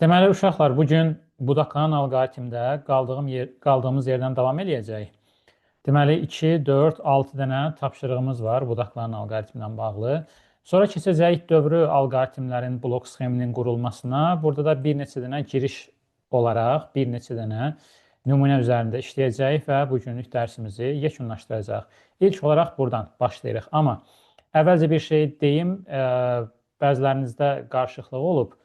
Deməli, uşaqlar, bugün budaqlanan alqoritmdə qaldığımız yerdən davam edəcəyik. Deməli, 2, 4, 6 dənə tapşırığımız var budaqlanan alqoritmlə bağlı. Sonra keçəcəyik dövrü alqoritmlərin blok sxeminin qurulmasına. Burada da bir neçə dənə giriş olaraq bir neçə dənə nümunə üzərində işləyəcəyik və bugünlük dərsimizi yekunlaşdıracağıq. İlk olaraq buradan başlayırıq. Amma əvvəlcə bir şey deyim, bəzilərinizdə qarışıqlıq olub.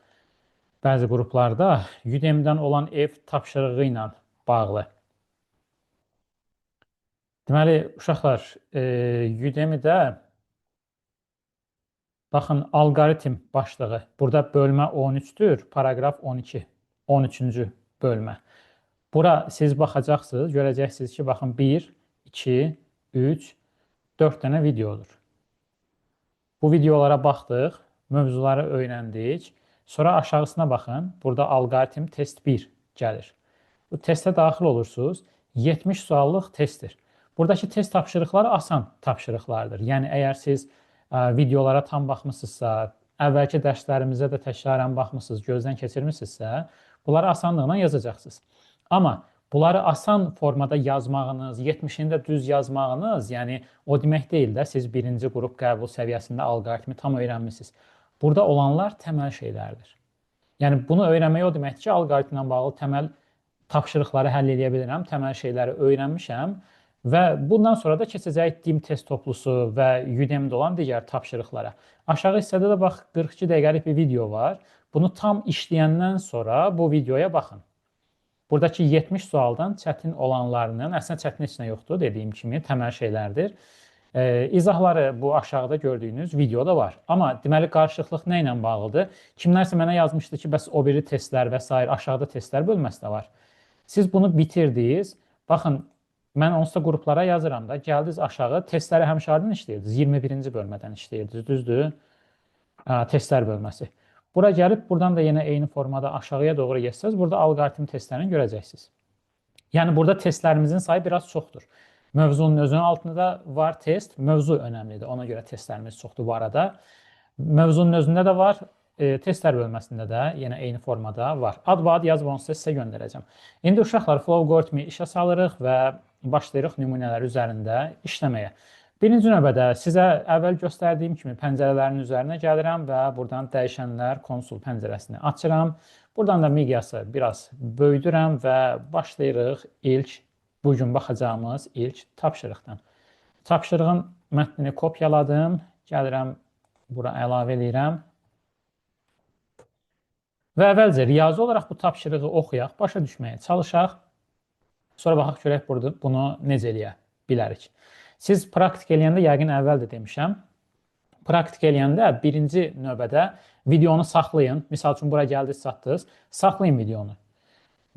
Bəzi qruplarda Udemy-dən olan ev tapşırığı ilə bağlı. Deməli, uşaqlar, Udemy-də baxın, alqoritm başlığı. Burada bölmə 13-dür, paragraf 12. 13-cü bölmə. Bura siz baxacaqsınız, görəcəksiniz ki, baxın 1, 2, 3, 4 dənə videodur. Bu videolara baxdıq, mövzuları öyrəndik. Sonra aşağısına baxın. Burada alqoritm test 1 gəlir. Bu testə daxil olursunuz. 70 suallıq testdir. Buradakı test tapşırıqları asan tapşırıqlardır. Yəni, əgər siz videolara tam baxmısınızsa, əvvəlki dərslərimizə də təkrarən baxmısınız, gözdən keçirmişsinizsə, bunları asanlıqla yazacaqsınız. Amma bunları asan formada yazmağınız, 70-ini də düz yazmağınız, yəni o demək deyil də, siz birinci qrup qəbul səviyyəsində alqoritmi tam öyrənmişsiniz. Burada olanlar təməl şeylərdir. Yəni, bunu öyrənmək o deməkdir ki, alqoritmlə bağlı təməl tapşırıqları həll edə bilirəm, təməl şeyləri öyrənmişəm və bundan sonra da keçəcək DIM test toplusu və Udemy-də olan digər tapşırıqlara. Aşağı hissədə də bax, 42 dəqiqəlik bir video var. Bunu tam işləyəndən sonra bu videoya baxın. Buradakı 70 sualdan çətin olanlarının, əslində çətin heç nə yoxdur, dediyim kimi, təməl şeylərdir. İzahları bu aşağıda gördüyünüz videoda var. Amma deməli, qarşılıqlıq nə ilə bağlıdır? Kimlərsə mənə yazmışdı ki, bəs o biri testlər və s. aşağıda testlər bölməsi də var. Siz bunu bitirdiniz. Baxın, mən onsuz da qruplara yazıram da. Gəldiniz aşağı, testləri həmişədən işləyirdiniz. 21-ci bölmədən işləyirdiniz, düzdür? Testlər bölməsi. Bura gəlib, buradan da yenə eyni formada aşağıya doğru geçsəz, burada alqoritm testlərini görəcəksiniz. Yəni, burada testlərimizin sayı biraz çoxdur. Mövzunun özünün altında var test. Mövzu önəmlidir. Ona görə testlərimiz çoxdur bu arada. Mövzunun özündə də var. Testlər bölməsində də yenə eyni formada var. Ad yazıb onu sizə göndərəcəm. İndi uşaqlar, flow alqoritmi işə salırıq və başlayırıq nümunələr üzərində işləməyə. Birinci növbədə sizə əvvəl göstərdiyim kimi pəncərələrin üzərinə gəlirəm və buradan dəyişənlər konsul pəncərəsini açıram. Buradan da miqyası biraz böyüdürəm və başlayırıq ilk bugün baxacağımız ilk tapşırıqdan. Tapşırığın mətnini kopyaladım. Gəlirəm, bura əlavə edirəm. Və əvvəlcə riyazi olaraq bu tapşırığı oxuyaq, başa düşməyə çalışaq. Sonra baxaq görək bunu necə eləyə bilərik. Siz praktik eləyəndə, yəqin əvvəl də demişəm, praktik eləyəndə birinci növbədə videonu saxlayın. Misal üçün, bura gəldiniz, çatdınız. Saxlayın videonu.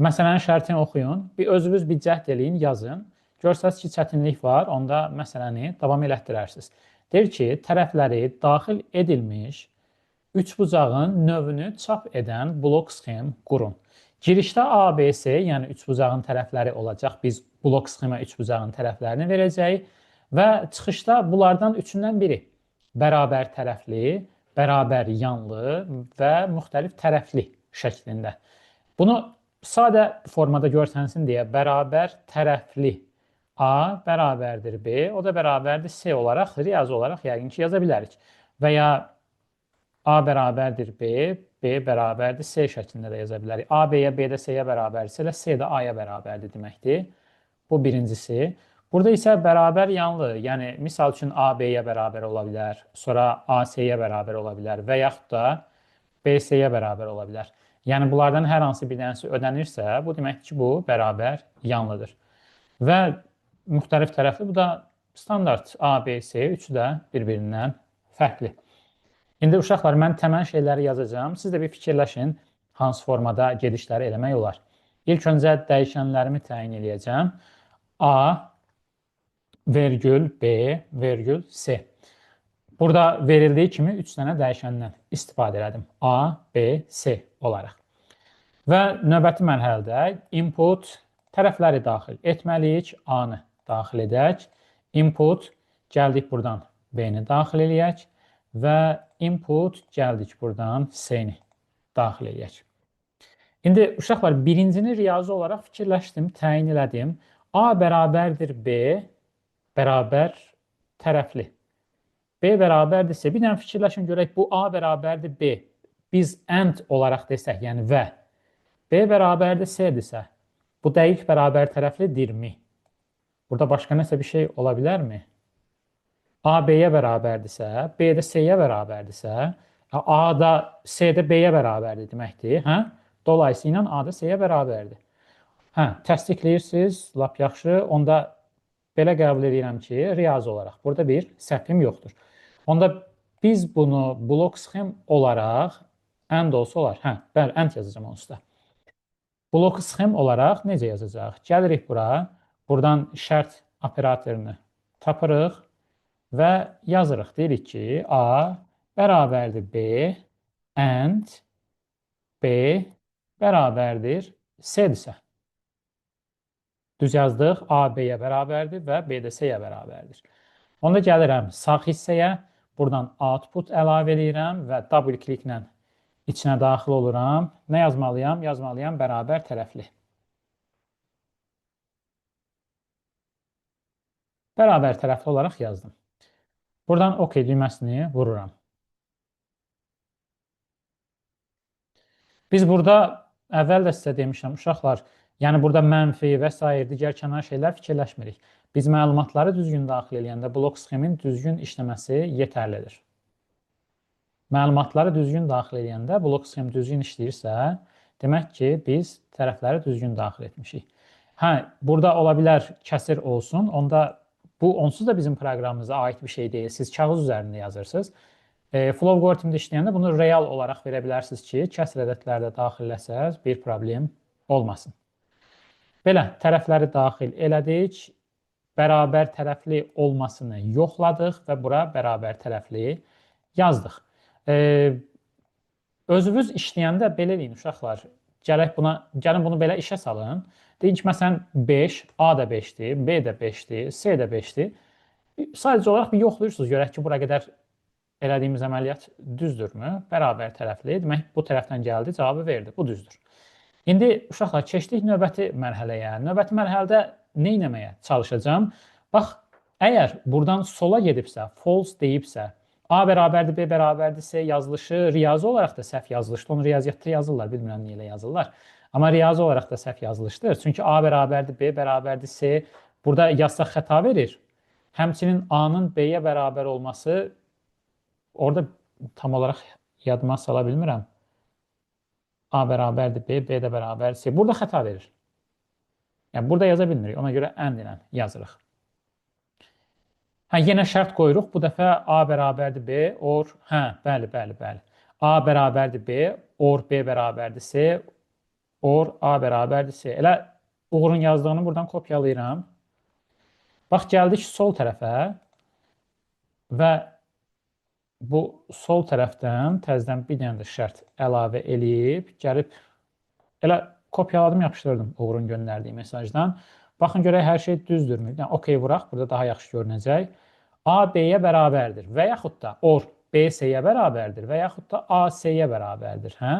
Məsələnin şərtini oxuyun. Özünüz bir cəhd eləyin, yazın. Görsəniz ki, çətinlik var, onda məsələni davam elətdirərsiniz. Deyir ki, tərəfləri daxil edilmiş üçbucağın növünü çap edən blok sxem qurun. Girişdə ABC, yəni üçbucağın tərəfləri olacaq. Biz blok sxemə üçbucağın tərəflərini verəcəyik və çıxışda bunlardan üçündən biri bərabər tərəfli, bərabər yanlı və müxtəlif tərəfli şəklində. Bunu sadə formada görsənsin deyə bərabər tərəfli A bərabərdir B, o da bərabərdir C olaraq, riyazi olaraq yəqin ki, yaza bilərik. Və ya A bərabərdir B, B bərabərdir C şəklində də yaza bilərik. A B-yə, B də C-yə bərabərdirsə, C də A-ya bərabərdir deməkdir. Bu birincisi. Burada isə bərabər yanlı, yəni misal üçün A B-yə bərabər ola bilər, sonra A C-yə bərabər ola bilər və yaxud da B C-yə bərabər ola bilər. Yəni bunlardan hər hansı bir dənəsi ödənirsə, bu deməkdir ki, bu bərabər yanlıdır. Və müxtəlif tərəfli, bu da standart A, B, C, üçü də bir-birindən fərqli. İndi uşaqlar, mən təməl şeyləri yazacağım. Siz də bir fikirləşin, hansı formada gedişləri eləmək olar. İlk öncə dəyişənlərimi təyin edəcəm. A, vergül, B, vergül, C. Burada verildiyi kimi 3 dənə dəyişəndən istifadə elədim. A, B, C olaraq. Və növbəti mərhələdə input tərəfləri daxil etməliyik. A-nı daxil edək. Input, gəldik buradan B-ni daxil eləyək. Və input, gəldik buradan C-ni daxil eləyək. İndi uşaqlar birincini riyazi olaraq fikirləşdim, təyin elədim. A bərabərdir B bərabər tərəfli. B bərabərdirsə, bir dənə fikirləşin görək bu A bərabərdir B. Biz and olaraq desək, yəni və B bərabərdir C-dirsə, bu dəqiq bərabər tərəflidirmi? Burada başqa nəsə bir şey ola bilərmi? A B-yə bərabərdirsə, B də C-yə bərabərdirsə, A da C də B-yə bərabərdir deməkdir. Hə? Dolayısıyla A da C-yə bərabərdir. Hə, təsdiqləyirsiniz, lap yaxşı. Onda belə qəbul edirəm ki, riyazi olaraq burada bir səhvim yoxdur. Onda biz bunu blok sxem olaraq and olsa olar. Hə, bəli, and yazacağam onun üstə. Blok sxem olaraq necə yazacaq? Gəlirik bura. Buradan şərt operatorunu tapırıq və yazırıq. Deyirik ki, A bərabərdir B and B bərabərdir C-dirsə. Düz yazdıq. A B-yə bərabərdir və B də C-yə bərabərdir. Onda gəlirəm sağ hissəyə. Buradan output əlavə edirəm və double kliklə içinə daxil oluram. Nə yazmalıyam? Yazmalıyam bərabər tərəfli. Bərabər tərəfli olaraq yazdım. Buradan OK düyməsini vururam. Biz burada əvvəl də sizə demişəm, uşaqlar, yəni burada mənfi və s. digər kənar şeylər fikirləşmirik. Biz məlumatları düzgün daxil edəndə blok sxemin düzgün işləməsi yetərlidir. Məlumatları düzgün daxil edəndə blok sxem düzgün işləyirsə, demək ki, biz tərəfləri düzgün daxil etmişik. Hə, burada ola bilər kəsir olsun, onda bu onsuz da bizim proqramımıza aid bir şey deyil. Siz kağız üzərində yazırsınız. Flow algoritmdə işləyəndə bunu real olaraq verə bilərsiniz ki, kəsr ədədlərdə daxilləsəz bir problem olmasın. Belə tərəfləri daxil elədik, bərabər tərəfli olmasını yoxladıq və bura bərabər tərəfli yazdıq. Özünüz işləyəndə belə deyin uşaqlar, gəlin bunu belə işə salın. Deyin ki, məsələn 5, A da 5-dir, B də 5-dir, C də 5-dir. Sadəcə olaraq bir yoxlayırsınız, görək ki, bura qədər elədiyimiz əməliyyat düzdürmü? Bərabər tərəfli. Demək, bu tərəfdən gəldi, cavabı verdi. Bu düzdür. İndi uşaqlar, keçdik növbəti mərhələyə. Növbəti mərhələdə nə etməyə çalışacağım? Bax, əgər buradan sola gedibsə, false deyibsə, A bərabərdir, B bərabərdir, C yazılışı riyazi olaraq da səhv yazılışdır. Onu riyaziyyatda yazırlar, bilmirəm niyə elə yazırlar. Amma riyazi olaraq da səhv yazılışdır. Çünki A bərabərdir, B bərabərdir, C burada yazsaq xəta verir. Həmçinin A-nın B-yə bərabər olması orada tam olaraq yadıma sala bilmirəm. A bərabərdir B, B də bərabər C. Burada xəta verir. Yəni, burada yaza bilmirik. Ona görə and ilə yazırıq. Hə, yenə şərt qoyuruq. Bu dəfə A bərabərdir B, or, hə, bəli. A bərabərdir B, or B bərabərdir C, or A bərabərdir C. Elə Uğurun yazdığını buradan kopyalayıram. Bax, gəldik sol tərəfə və bu sol tərəfdən təzədən bir dənə də şərt əlavə eləyib, gəlib elə kopyaladım, yapışdırdım Uğurun göndərdiyi mesajdan. Baxın, görək hər şey düzdürmü? Yəni, OK vuraq, burada daha yaxşı görünəcək. A B-yə bərabərdir və yaxud da or B C-yə bərabərdir və yaxud da A C-yə bərabərdir. Hə?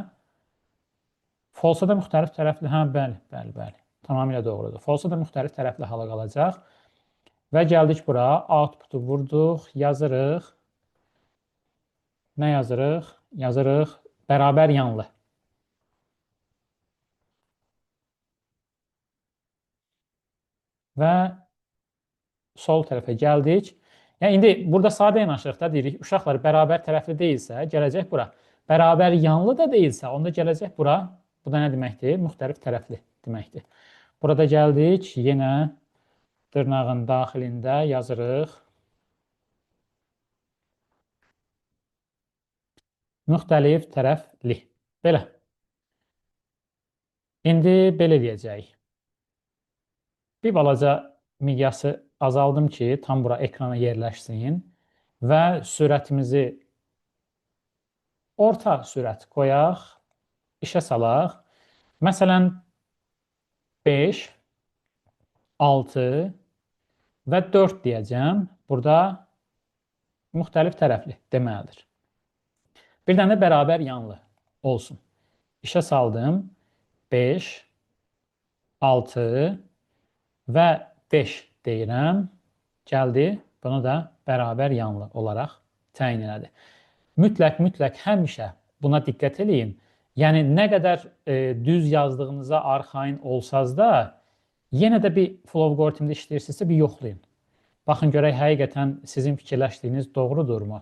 False da müxtəlif tərəfli, hə, bəli. Tamamilə doğrudur. False da müxtəlif tərəfli hala qalacaq. Və gəldik bura, output-u vurduq, yazırıq. Nə yazırıq? Yazırıq bərabər yanlı. Və sol tərəfə gəldik. Yəni, indi burada sadə yanaşırıq da deyirik, uşaqlar bərabər tərəfli deyilsə, gələcək bura. Bərabər yanlı da deyilsə, onda gələcək bura. Bu da nə deməkdir? Müxtəlif tərəfli deməkdir. Burada gəldik, yenə dırnağın daxilində yazırıq. Müxtəlif tərəfli. Belə. İndi belə deyəcəyik. Bir balaca miqyası azaldım ki, tam bura ekrana yerləşsin və sürətimizi orta sürət qoyaq, işə salaq. Məsələn, 5, 6 və 4 deyəcəm. Burada müxtəlif tərəfli deməlidir. Bir dənə də bərabər yanlı olsun. İşə saldım. 5, 6 və 5 deyirəm. Gəldi. Bunu da bərabər yanlı olaraq təyin elədi. Mütləq həmişə buna diqqət eləyin. Yəni nə qədər düz yazdığınıza arxayın olsanız da, yenə də bir flow algoritmdə işləyirsinizsə bir yoxlayın. Baxın görək həqiqətən sizin fikirləşdiyiniz doğrudurmu?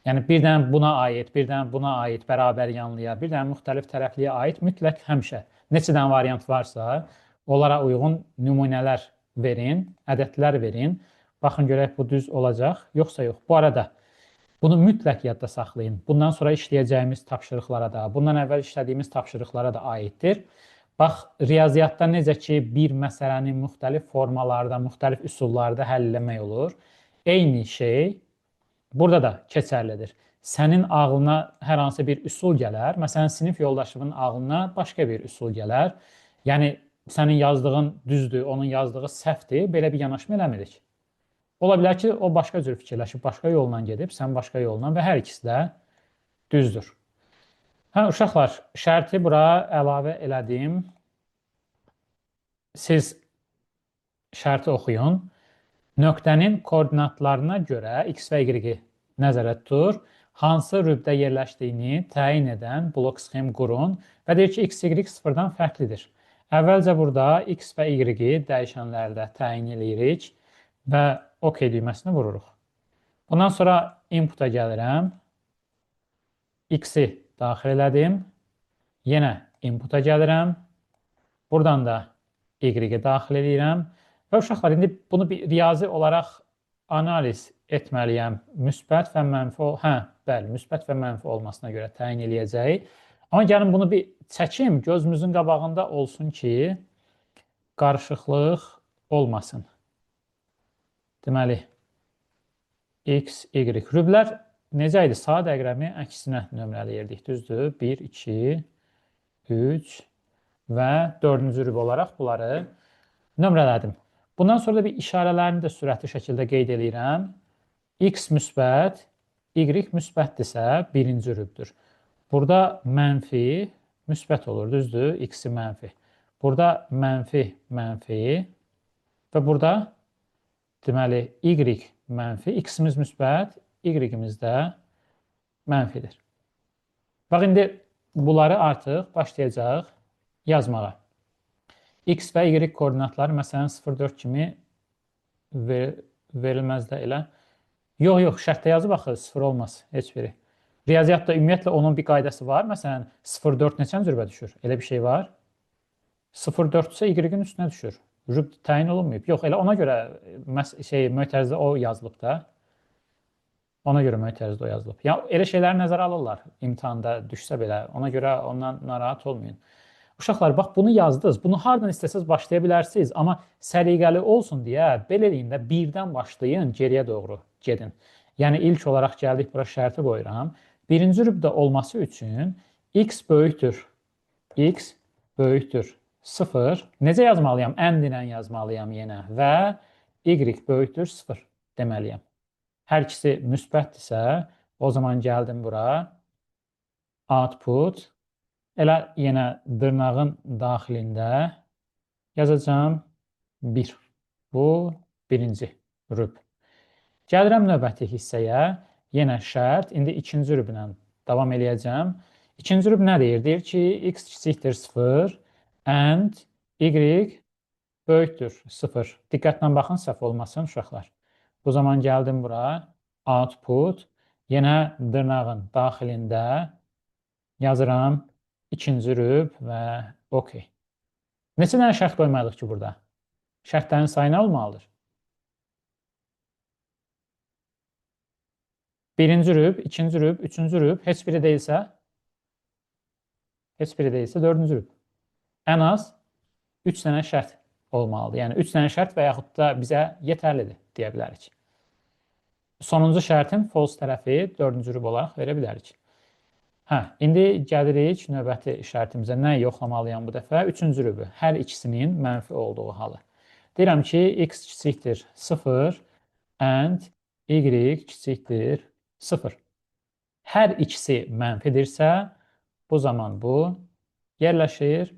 Yəni bir dənə buna aid, bir dənə buna aid, bərabər yanlıya, bir dənə müxtəlif tərəfliyə aid mütləq həmişə neçə dənə variant varsa, onlara uyğun nümunələr verin, ədədlər verin. Baxın görək bu düz olacaq, yoxsa yox. Bu arada bunu mütləq yadda saxlayın. Bundan sonra işləyəcəyimiz tapşırıqlara da, bundan əvvəl işlədiyimiz tapşırıqlara da aiddir. Bax, riyaziyyatda necə ki, bir məsələni müxtəlif formalarda, müxtəlif üsullarda həll etmək olur. Eyni şey burada da keçərlidir. Sənin ağlına hər hansı bir üsul gələr. Məsələn, sinif yoldaşının ağlına başqa bir üsul gələr. Yəni, sənin yazdığın düzdür, onun yazdığı səhvdir. Belə bir yanaşma eləmirik. Ola bilər ki, o başqa cür fikirləşib, başqa yolla gedib, sən başqa yolla və hər ikisi də düzdür. Hə, uşaqlar, şərti bura əlavə elədim. Siz şərti oxuyun. Nöqtənin koordinatlarına görə x və y-i nəzərdə tutur. Hansı rübdə yerləşdiyini təyin edən blok sxem qurun və deyir ki, x, y sıfırdan fərqlidir. Əvvəlcə burada x və y-i dəyişənlərdə təyin edirik və OK düyməsini vururuq. Bundan sonra inputa gəlirəm. X-i daxil elədim. Yenə inputa gəlirəm. Buradan da y-i daxil edirəm. Və uşaqlar, indi bunu bir riyazi olaraq analiz etməliyəm. Müsbət və mənfi, bəli, müsbət və mənfi olmasına görə təyin eləyəcəyik. Amma gəlin bunu bir çəkim, gözümüzün qabağında olsun ki, qarışıqlıq olmasın. Deməli, x, y. Rüblər necə idi? Saat əqrəmi əksinə nömrələyirdik. Düzdür? 1, 2, 3 və 4-cü rüb olaraq bunları nömrələdim. Bundan sonra da bir işarələrini də sürətli şəkildə qeyd edirəm. X müsbət, y müsbətdirsə birinci rübdür. Burada mənfi müsbət olur. Düzdür? X-i mənfi. Burada mənfi və burada deməli, y mənfi, x-imiz müsbət, y-imiz də mənfidir. Bax, indi bunları artıq başlayacaq yazmağa. X və y koordinatları, məsələn, 0,4 kimi verilməz də elə. Yox, şərtdə yazıb axı, 0 olmaz, heç biri. Riyaziyyatda ümumiyyətlə onun bir qaydası var. Məsələn, 0,4 neçənci rübə düşür? Elə bir şey var. 0,4 isə y-in üstünə düşür. Rüb təyin olunmayıb. Yox, elə ona görə mötərizədə o yazılıb da. Ona görə mötərizədə o yazılıb. Ya, elə şeyləri nəzərə alırlar imtahanda düşsə belə. Ona görə ondan narahat olmayın. Uşaqlar, bax, bunu yazdınız. Bunu hardan istəsəz başlaya bilərsiniz. Amma səliqəli olsun deyə beləliyində birdən başlayın, geriyə doğru gedin. Yəni, ilk olaraq gəldik, bura şərti qoyuram. Birinci rübdə olması üçün x böyükdür. X böyükdür 0. Necə yazmalıyam? Ən yazmalıyam yenə və y böyükdür 0 deməliyəm. Hər ikisi müsbətdirsə, o zaman gəldim bura. Output. Elə yenə dırnağın daxilində yazacağım 1. Bu birinci rüb. Gəlirəm növbəti hissəyə. Yenə şərt. İndi ikinci rüblə davam eləyəcəm. İkinci rüb nə deyir? Deyir ki, x kiçikdir 0 and y böyükdür 0. Diqqətlə baxın, səhv olmasın uşaqlar. Bu zaman gəldim bura. Output. Yenə dırnağın daxilində yazıram ikinci rüb və OK. Neçə dənə şərt qoymalıyıq ki burada? Şərtlərin sayı nə olmalıdır? Birinci rüb, ikinci rüb, üçüncü rüb, heç biri deyilsə dördüncü rüb. Ən az 3 dənə şərt olmalıdır. Yəni 3 dənə şərt və yaxud da bizə yetərlidir deyə bilərik. Sonuncu şərtin false tərəfi dördüncü rüb olaraq verə bilərik. İndi gəlirik növbəti şərtimizə. Nə yoxlamalıyam bu dəfə? Üçüncü rübü. Hər ikisinin mənfi olduğu halı. Deyirəm ki, x kiçikdir 0 and y kiçikdir 0. Hər ikisi mənfidirsə, bu zaman bu yerləşir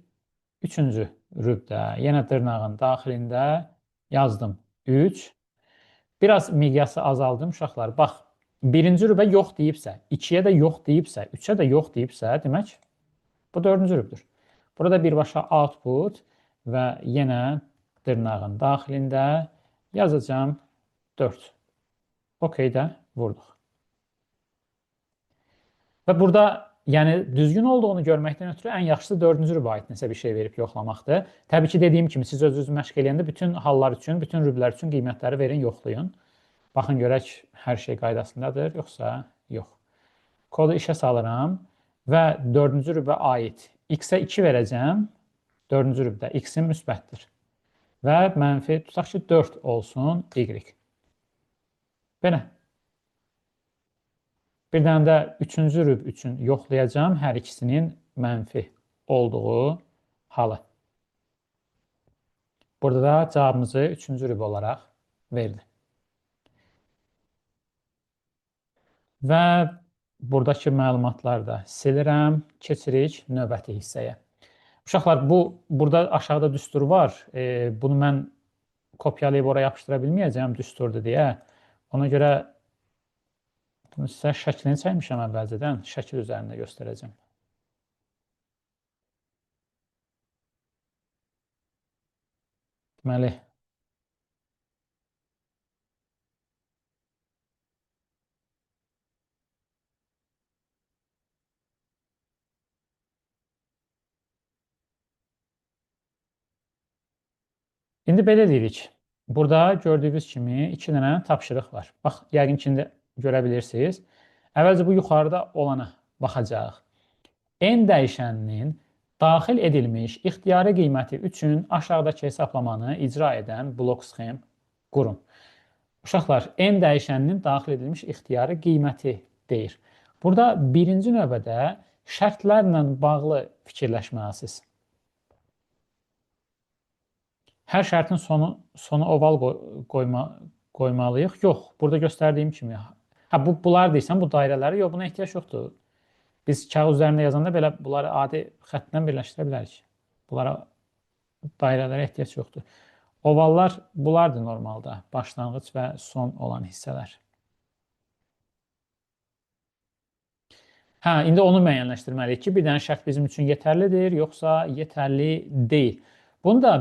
Üçüncü rübdə, yenə dırnağın daxilində yazdım 3. Biraz miqyası azaldım uşaqlar. Bax, birinci rübə yox deyibsə, 2-yə də yox deyibsə, 3-ə də yox deyibsə, demək bu dördüncü rübdür. Burada birbaşa output və yenə dırnağın daxilində yazacağım 4. OK də vurduq. Və burada yəni düzgün olduğunu görməkdən ötürü ən yaxşısı dördüncü rübə aid nəsə bir şey verib yoxlamaqdır. Təbii ki, dediyim kimi siz özünüz məşq eləyəndə bütün hallar üçün, bütün rüblər üçün qiymətləri verin, yoxlayın. Baxın görək hər şey qaydasındadır, yoxsa yox. Kodu işə salıram və dördüncü rübə aid x-ə 2 verəcəm. Dördüncü rübdə x-in müsbətdir. Və mənfi tutaq ki 4 olsun y. Belə. Bir dənə də üçüncü rüb üçün yoxlayacağım hər ikisinin mənfi olduğu halı. Burada da cavabımızı üçüncü rüb olaraq verdi. Və buradakı məlumatları da silirəm. Keçirik növbəti hissəyə. Uşaqlar, burada aşağıda düstur var. Bunu mən kopyalayıb oraya yapışdıra bilməyəcəm düsturdur deyə. Ona görə bunu sizə şəklini çəkmişəm əvvəlcədən. Şəkil üzərində göstərəcəm. Deməli, indi belə deyirik. Burada gördüyünüz kimi 2 dənə tapşırıq var. Bax, yəqin ki, indi görə bilirsiniz. Əvvəlcə bu yuxarıda olana baxacaq. N dəyişəninin daxil edilmiş ixtiyari qiyməti üçün aşağıdakı hesablamanı icra edən blok sxem qurun. Uşaqlar, N dəyişəninin daxil edilmiş ixtiyari qiyməti deyir. Burada birinci növbədə şərtlərlə bağlı fikirləşməlisiniz. Hər şərtin sonu oval qoymalıyıq. Yox, burada göstərdiyim kimi. Bunlar deyirsən, bu dairələri, yox, buna ehtiyac yoxdur. Biz kağız üzərində yazanda belə bunları adi xətdən birləşdirə bilərik. Bunlara dairələrə ehtiyac yoxdur. Ovallar bunlardır normalda, başlanğıc və son olan hissələr. İndi onu müəyyənləşdirməliyik ki, bir dənə şərt bizim üçün yetərlidir, yoxsa yetərli deyil. Bunu da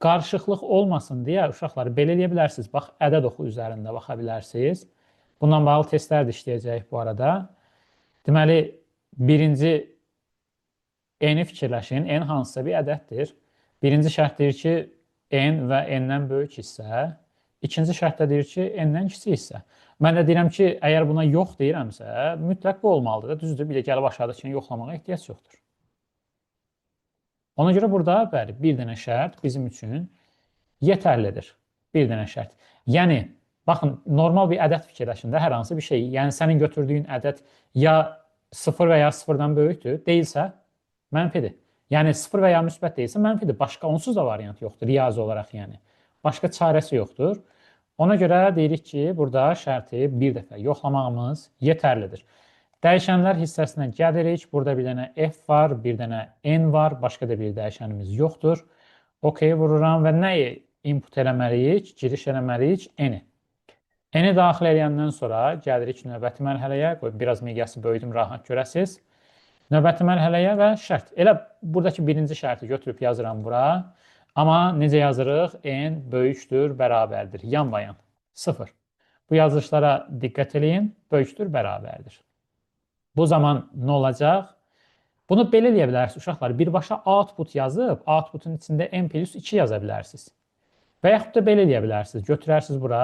qarışıqlıq olmasın deyə uşaqlar belə eləyə bilərsiniz. Bax, ədəd oxu üzərində baxa bilərsiniz. Bundan bağlı testlər də işləyəcəyik bu arada. Deməli, birinci n-i fikirləşin. N hansısa bir ədəddir. Birinci şərt deyir ki, n və n-dən böyük hissə. İkinci şərt də deyir ki, n-dən kiçik hissə. Mən də deyirəm ki, əgər buna yox deyirəmsə, mütləq bu olmalıdır. Düzdür, bir də gəlib aşağıdakını yoxlamağa ehtiyac yoxdur. Ona görə burada bəli, bir dənə şərt bizim üçün yetərlidir. Bir dənə şərt. Yəni, baxın, normal bir ədəd fikirləşində hər hansı bir şey, yəni sənin götürdüyün ədəd ya 0 və ya 0-dan böyükdür, deyilsə mənfidir. Yəni 0 və ya müsbət deyilsə mənfidir. Başqa onsuz da variant yoxdur, riyazi olaraq yəni. Başqa çarəsi yoxdur. Ona görə deyirik ki, burada şərti bir dəfə yoxlamağımız yetərlidir. Dəyişənlər hissəsinə gəlirik. Burada bir dənə f var, bir dənə n var, başqa da bir dəyişənimiz yoxdur. OK vururam və nəyi input eləməliyik, giriş eləməliyik? N-i. N-i daxil edəndən sonra gəlirik növbəti mərhələyə. Biraz miqyası böyüdüm, rahat görəsiniz. Növbəti mərhələyə və şərt. Elə buradakı birinci şərti götürüb yazıram bura. Amma necə yazırıq? N böyükdür, bərabərdir. Yan-bayan. 0. Bu yazılışlara diqqət edin. Böyükdür, bərabərdir. Bu zaman nə olacaq? Bunu belə eləyə bilərsiniz, uşaqlar. Birbaşa output yazıb, outputun içində n+2 yaza bilərsiniz. Və yaxud da belə eləyə bilərsiniz. Götürərsiniz bura,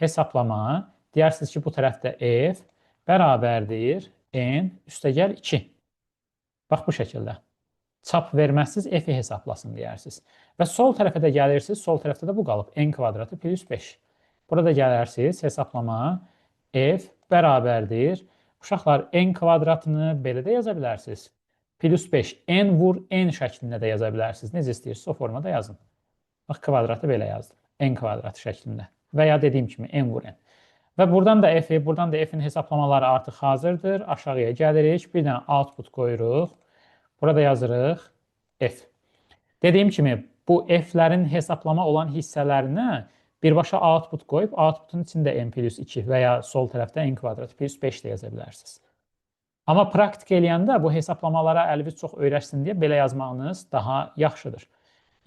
hesablama, deyərsiniz ki, bu tərəfdə f bərabərdir n üstəgəl 2. Bax, bu şəkildə. Çap verməzsiniz, f-i hesablasın deyərsiniz. Və sol tərəfə də gəlirsiniz, sol tərəfdə də bu qalıb. N kvadratı plus 5. Burada gələrsiniz, hesablama, f bərabərdir. Uşaqlar, n kvadratını belə də yaza bilərsiniz. Plus 5, n vur n şəklində də yaza bilərsiniz. Necə istəyirsiniz, o formada yazın. Bax, kvadratı belə yazdım. N kvadratı şəklində. Və ya dediyim kimi, n vur n. Və buradan da f-in hesablamaları artıq hazırdır. Aşağıya gəlirik. Bir dənə output qoyuruq. Burada yazırıq f. Dediyim kimi, bu f-lərin hesablama olan hissələrinə birbaşa output qoyub, outputun içində n plus 2 və ya sol tərəfdə n kvadrat plus 5 də yaza bilərsiniz. Amma praktik eləyəndə bu hesablamalara əliniz çox öyrəşsin deyə belə yazmağınız daha yaxşıdır.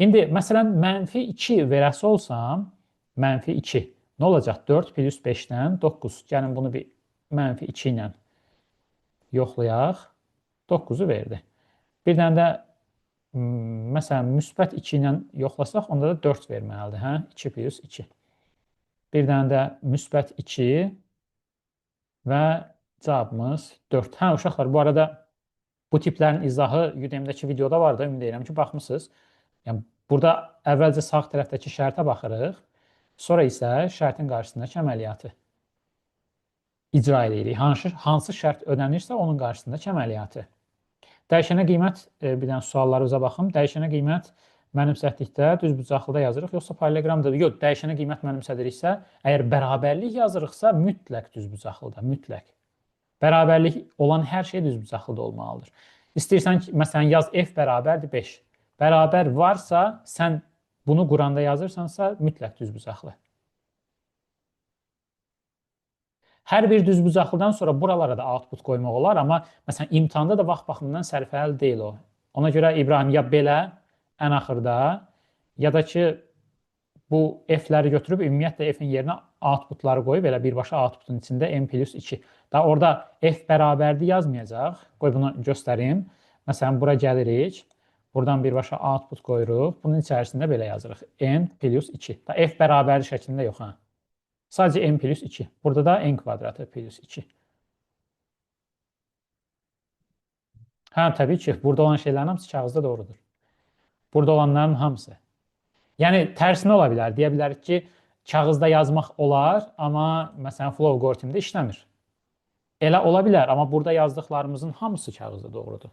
İndi, məsələn, mənfi 2 verəsi olsam, mənfi 2 nə olacaq? 4 plus 5-dən 9. Gəlin bunu bir mənfi 2 ilə yoxlayaq. 9-u verdi. Bir dənə də məsələn, müsbət 2 ilə yoxlasaq, onda da 4 verməlidir. Hə? 2 plus 2. Bir dənə də müsbət 2 və cavabımız 4. Hə, uşaqlar, bu arada bu tiplərin izahı Udemy-dəki videoda var da, ümid edirəm ki, baxmısınız. Yəni, burada əvvəlcə sağ tərəfdəki şərtə baxırıq, sonra isə şərtin qarşısındakı əməliyyatı icra edirik. Hansı şərt ödənirsə, onun qarşısındakı əməliyyatı. Dəyişənə qiymət, bir dənə suallarınıza baxım. Dəyişənə qiymət mənimsətlikdə düzbucaqlıda yazırıq, yoxsa paralleqramda? Yox, dəyişənə qiymət mənimsədiriksə, əgər bərabərlik yazırıqsa, mütləq düzbucaqlıda, mütləq. Bərabərlik olan hər şey düzbucaqlıda olmalıdır. İstəyirsən ki, məsələn, yaz f bərabərdir 5. Bərabər varsa, sən bunu quranda yazırsansa, mütləq düzbucaqlı. Hər bir düzbucaqlıdan sonra buralara da output qoymaq olar, amma məsələn, imtahanda da vaxt baxımından sərfəli deyil o. Ona görə İbrahim ya belə ən axırda, ya da ki, bu f-ləri götürüb ümumiyyətlə f-in yerinə outputları qoyub, elə birbaşa outputun içində n plus 2. Da orada f bərabərdir yazmayacaq. Qoy bunu göstərim. Məsələn, bura gəlirik. Buradan birbaşa output qoyuruq. Bunun içərisində belə yazırıq. n plus 2. Da f bərabərdir şəklində yox. Sadəcə n plus 2. Burada da n kvadratı plus 2. Hə, təbii ki, burada olan şeylərin hamısı kağızda doğrudur. Burada olanların hamısı. Yəni, tərsinə ola bilər. Deyə bilərik ki, kağızda yazmaq olar, amma məsələn, flow algoritmdə işləmir. Elə ola bilər, amma burada yazdıqlarımızın hamısı kağızda doğrudur.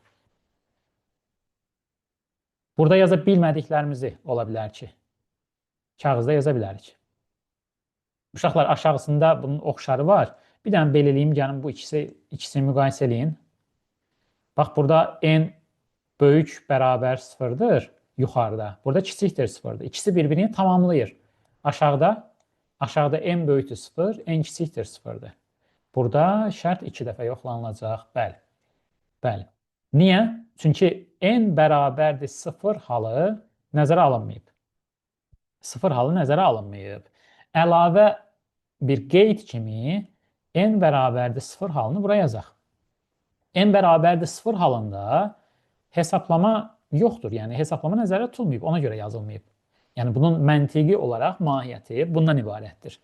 Burada yaza bilmədiklərimizi ola bilər ki, kağızda yaza bilərik. Uşaqlar, aşağısında bunun oxşarı var. Bir dənə belə eləyim, gəlin bu ikisini müqayisə eləyin. Bax, burada n böyük bərabər 0-dır yuxarıda. Burada kiçikdir 0-dır. İkisi bir-birini tamamlayır. Aşağıda n böyükdür 0, n kiçikdir 0-dır. Burada şərt 2 dəfə yoxlanılacaq. Bəli. Bəli. Niyə? Çünki n bərabərdir 0 halı nəzərə alınmayıb. 0 halı nəzərə alınmayıb. Əlavə bir qeyd kimi n bərabərdir 0 halını bura yazaq. N bərabərdir 0 halında hesablama yoxdur. Yəni, hesablama nəzərə tutulmayıb, ona görə yazılmayıb. Yəni, bunun məntiqi olaraq mahiyyəti bundan ibarətdir.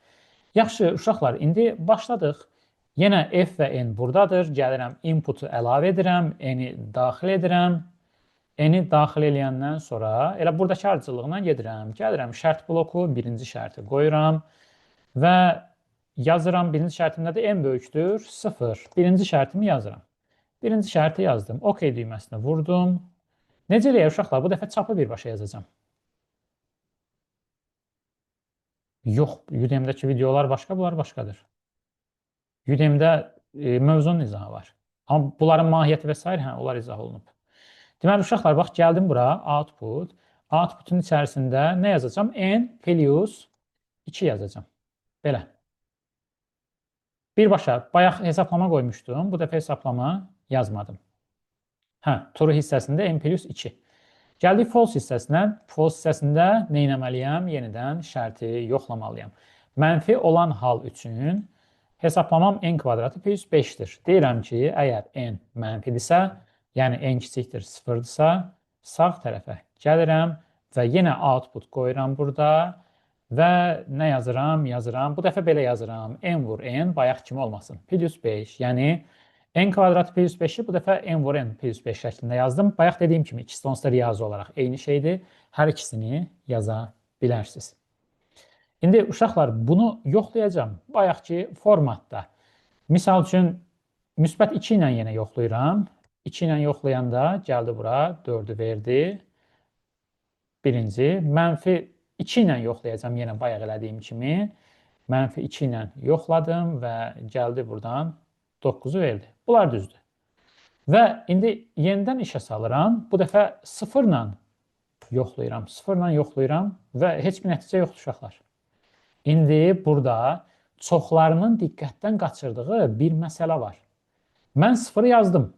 Yaxşı, uşaqlar, indi başladıq. Yenə f və n buradadır. Gəlirəm, inputu əlavə edirəm, n-i daxil edirəm. N-i daxil eləyəndən sonra elə buradakı ardıcılığına gedirəm. Gəlirəm, şərt bloku, birinci şərti qoyuram və yazıram. Birinci şərtimdə də n böyükdür 0. Birinci şərtimi yazıram. Birinci şərti yazdım. OK düyməsinə vurdum. Necə eləyək, uşaqlar? Bu dəfə çapı birbaşa yazacağım. Yox, Udemy-dəki videolar başqa, bunlar başqadır. Udemy-də mövzunun izahı var. Amma bunların mahiyyəti və s. Hə, onlar izah olunub. Deməli, uşaqlar, bax, gəldim bura, output. Outputun içərisində nə yazacağım? N plus 2 yazacağım. Belə. Birbaşa, bayaq hesablama qoymuşdum. Bu dəfə hesablama yazmadım. Hə, true hissəsində n plus 2. Gəldik false hissəsinə. False hissəsində nə etməliyəm? Yenidən şərti yoxlamalıyam. Mənfi olan hal üçün hesablamam n kvadratı plus 5-dir. Deyirəm ki, əgər n mənfidirsə, yəni n kiçikdir 0-dırsa, sağ tərəfə gəlirəm və yenə output qoyuram burada və nə yazıram? Yazıram. Bu dəfə belə yazıram. N vur n, bayaq kimi olmasın. Plus 5, yəni n kvadratı plus 5-i bu dəfə n vur n plus 5 şəklində yazdım. Bayaq dediyim kimi, ikisi onsuz da riyazi olaraq eyni şeydir. Hər ikisini yaza bilərsiniz. İndi uşaqlar, bunu yoxlayacağım. Bayaqki formatda. Misal üçün, müsbət 2 ilə yenə yoxlayıram. 2 ilə yoxlayanda gəldi bura, 4-ü verdi. Birinci, mənfi 2 ilə yoxlayacağım yenə bayaq elədiyim kimi. Mənfi 2 ilə yoxladım və gəldi buradan 9-u verdi. Bunlar düzdür. Və indi yenidən işə salıram. Bu dəfə 0 ilə yoxlayıram. 0-la yoxlayıram və heç bir nəticə yoxdur uşaqlar. İndi burada çoxlarının diqqətdən qaçırdığı bir məsələ var. Mən 0 yazdım.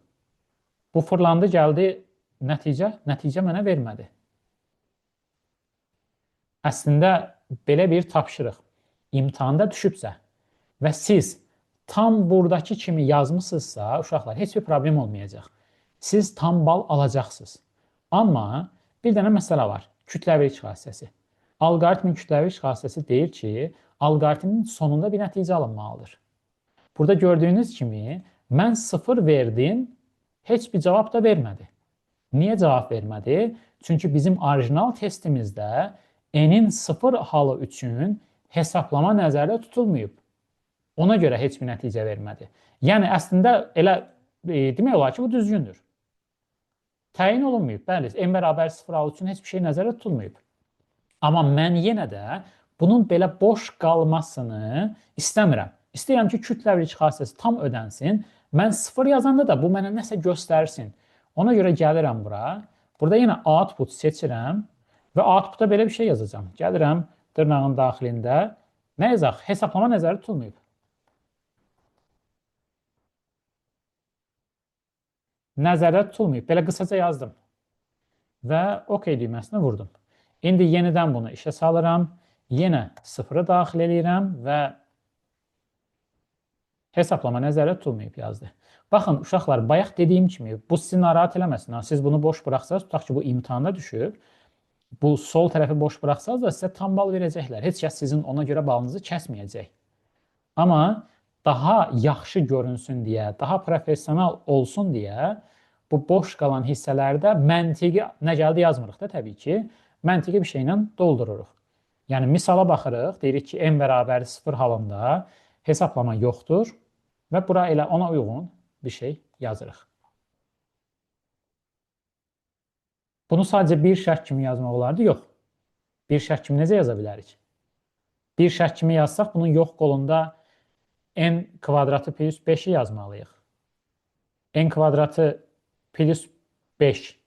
Bu fırlandı, gəldi nəticə. Nəticə mənə vermədi. Əslində belə bir tapşırıq imtahanda düşübsə və siz tam buradakı kimi yazmısınızsa, uşaqlar, heç bir problem olmayacaq. Siz tam bal alacaqsınız. Amma bir dənə məsələ var. Kütləvilik xassəsi. Alqoritmin kütləvilik xassəsi deyir ki, alqoritmin sonunda bir nəticə alınmalıdır. Burada gördüyünüz kimi mən 0 verdim, heç bir cavab da vermədi. Niyə cavab vermədi? Çünki bizim orijinal testimizdə n-in 0 halı üçün hesablama nəzərdə tutulmayıb. Ona görə heç bir nəticə vermədi. Yəni, əslində elə demək olar ki, bu düzgündür. Təyin olunmayıb, bəli, n bərabər 0 halı üçün heç bir şey nəzərdə tutulmayıb. Amma mən yenə də bunun belə boş qalmasını istəmirəm. İstəyirəm ki, kütləvilik xassəsi tam ödənsin. Mən 0 yazanda da bu mənə nəsə göstərsin. Ona görə gəlirəm bura. Burada yenə output seçirəm və outputda belə bir şey yazacağam. Gəlirəm dırnağın daxilində. Nə yazaq? Hesablama nəzərdə tutulmayıb. Nəzərdə tutulmayıb. Belə qısaca yazdım. Və OK düyməsinə vurdum. İndi yenidən bunu işə salıram. Yenə 0-ı daxil edirəm və hesablama nəzərdə tutulmayıb yazdı. Baxın, uşaqlar, bayaq dediyim kimi, bu sizi narahat eləməsin. Siz bunu boş bıraxsanız, tutaq ki, bu imtahanda düşüb, bu sol tərəfi boş bıraxsanız da sizə tam bal verəcəklər. Heç kəs sizin ona görə balınızı kəsməyəcək. Amma daha yaxşı görünsün deyə, daha professional olsun deyə bu boş qalan hissələrdə məntiqi nə gəldi yazmırıq da təbii ki, məntiqi bir şeylə doldururuq. Yəni, misala baxırıq, deyirik ki, n bərabər 0 halında hesablama yoxdur və bura elə ona uyğun bir şey yazırıq. Bunu sadəcə bir şərt kimi yazmaq olardı? Yox. Bir şərt kimi necə yaza bilərik? Bir şərt kimi yazsaq, bunun yox qolunda n kvadratı plus 5-i yazmalıyıq. N kvadratı plus 5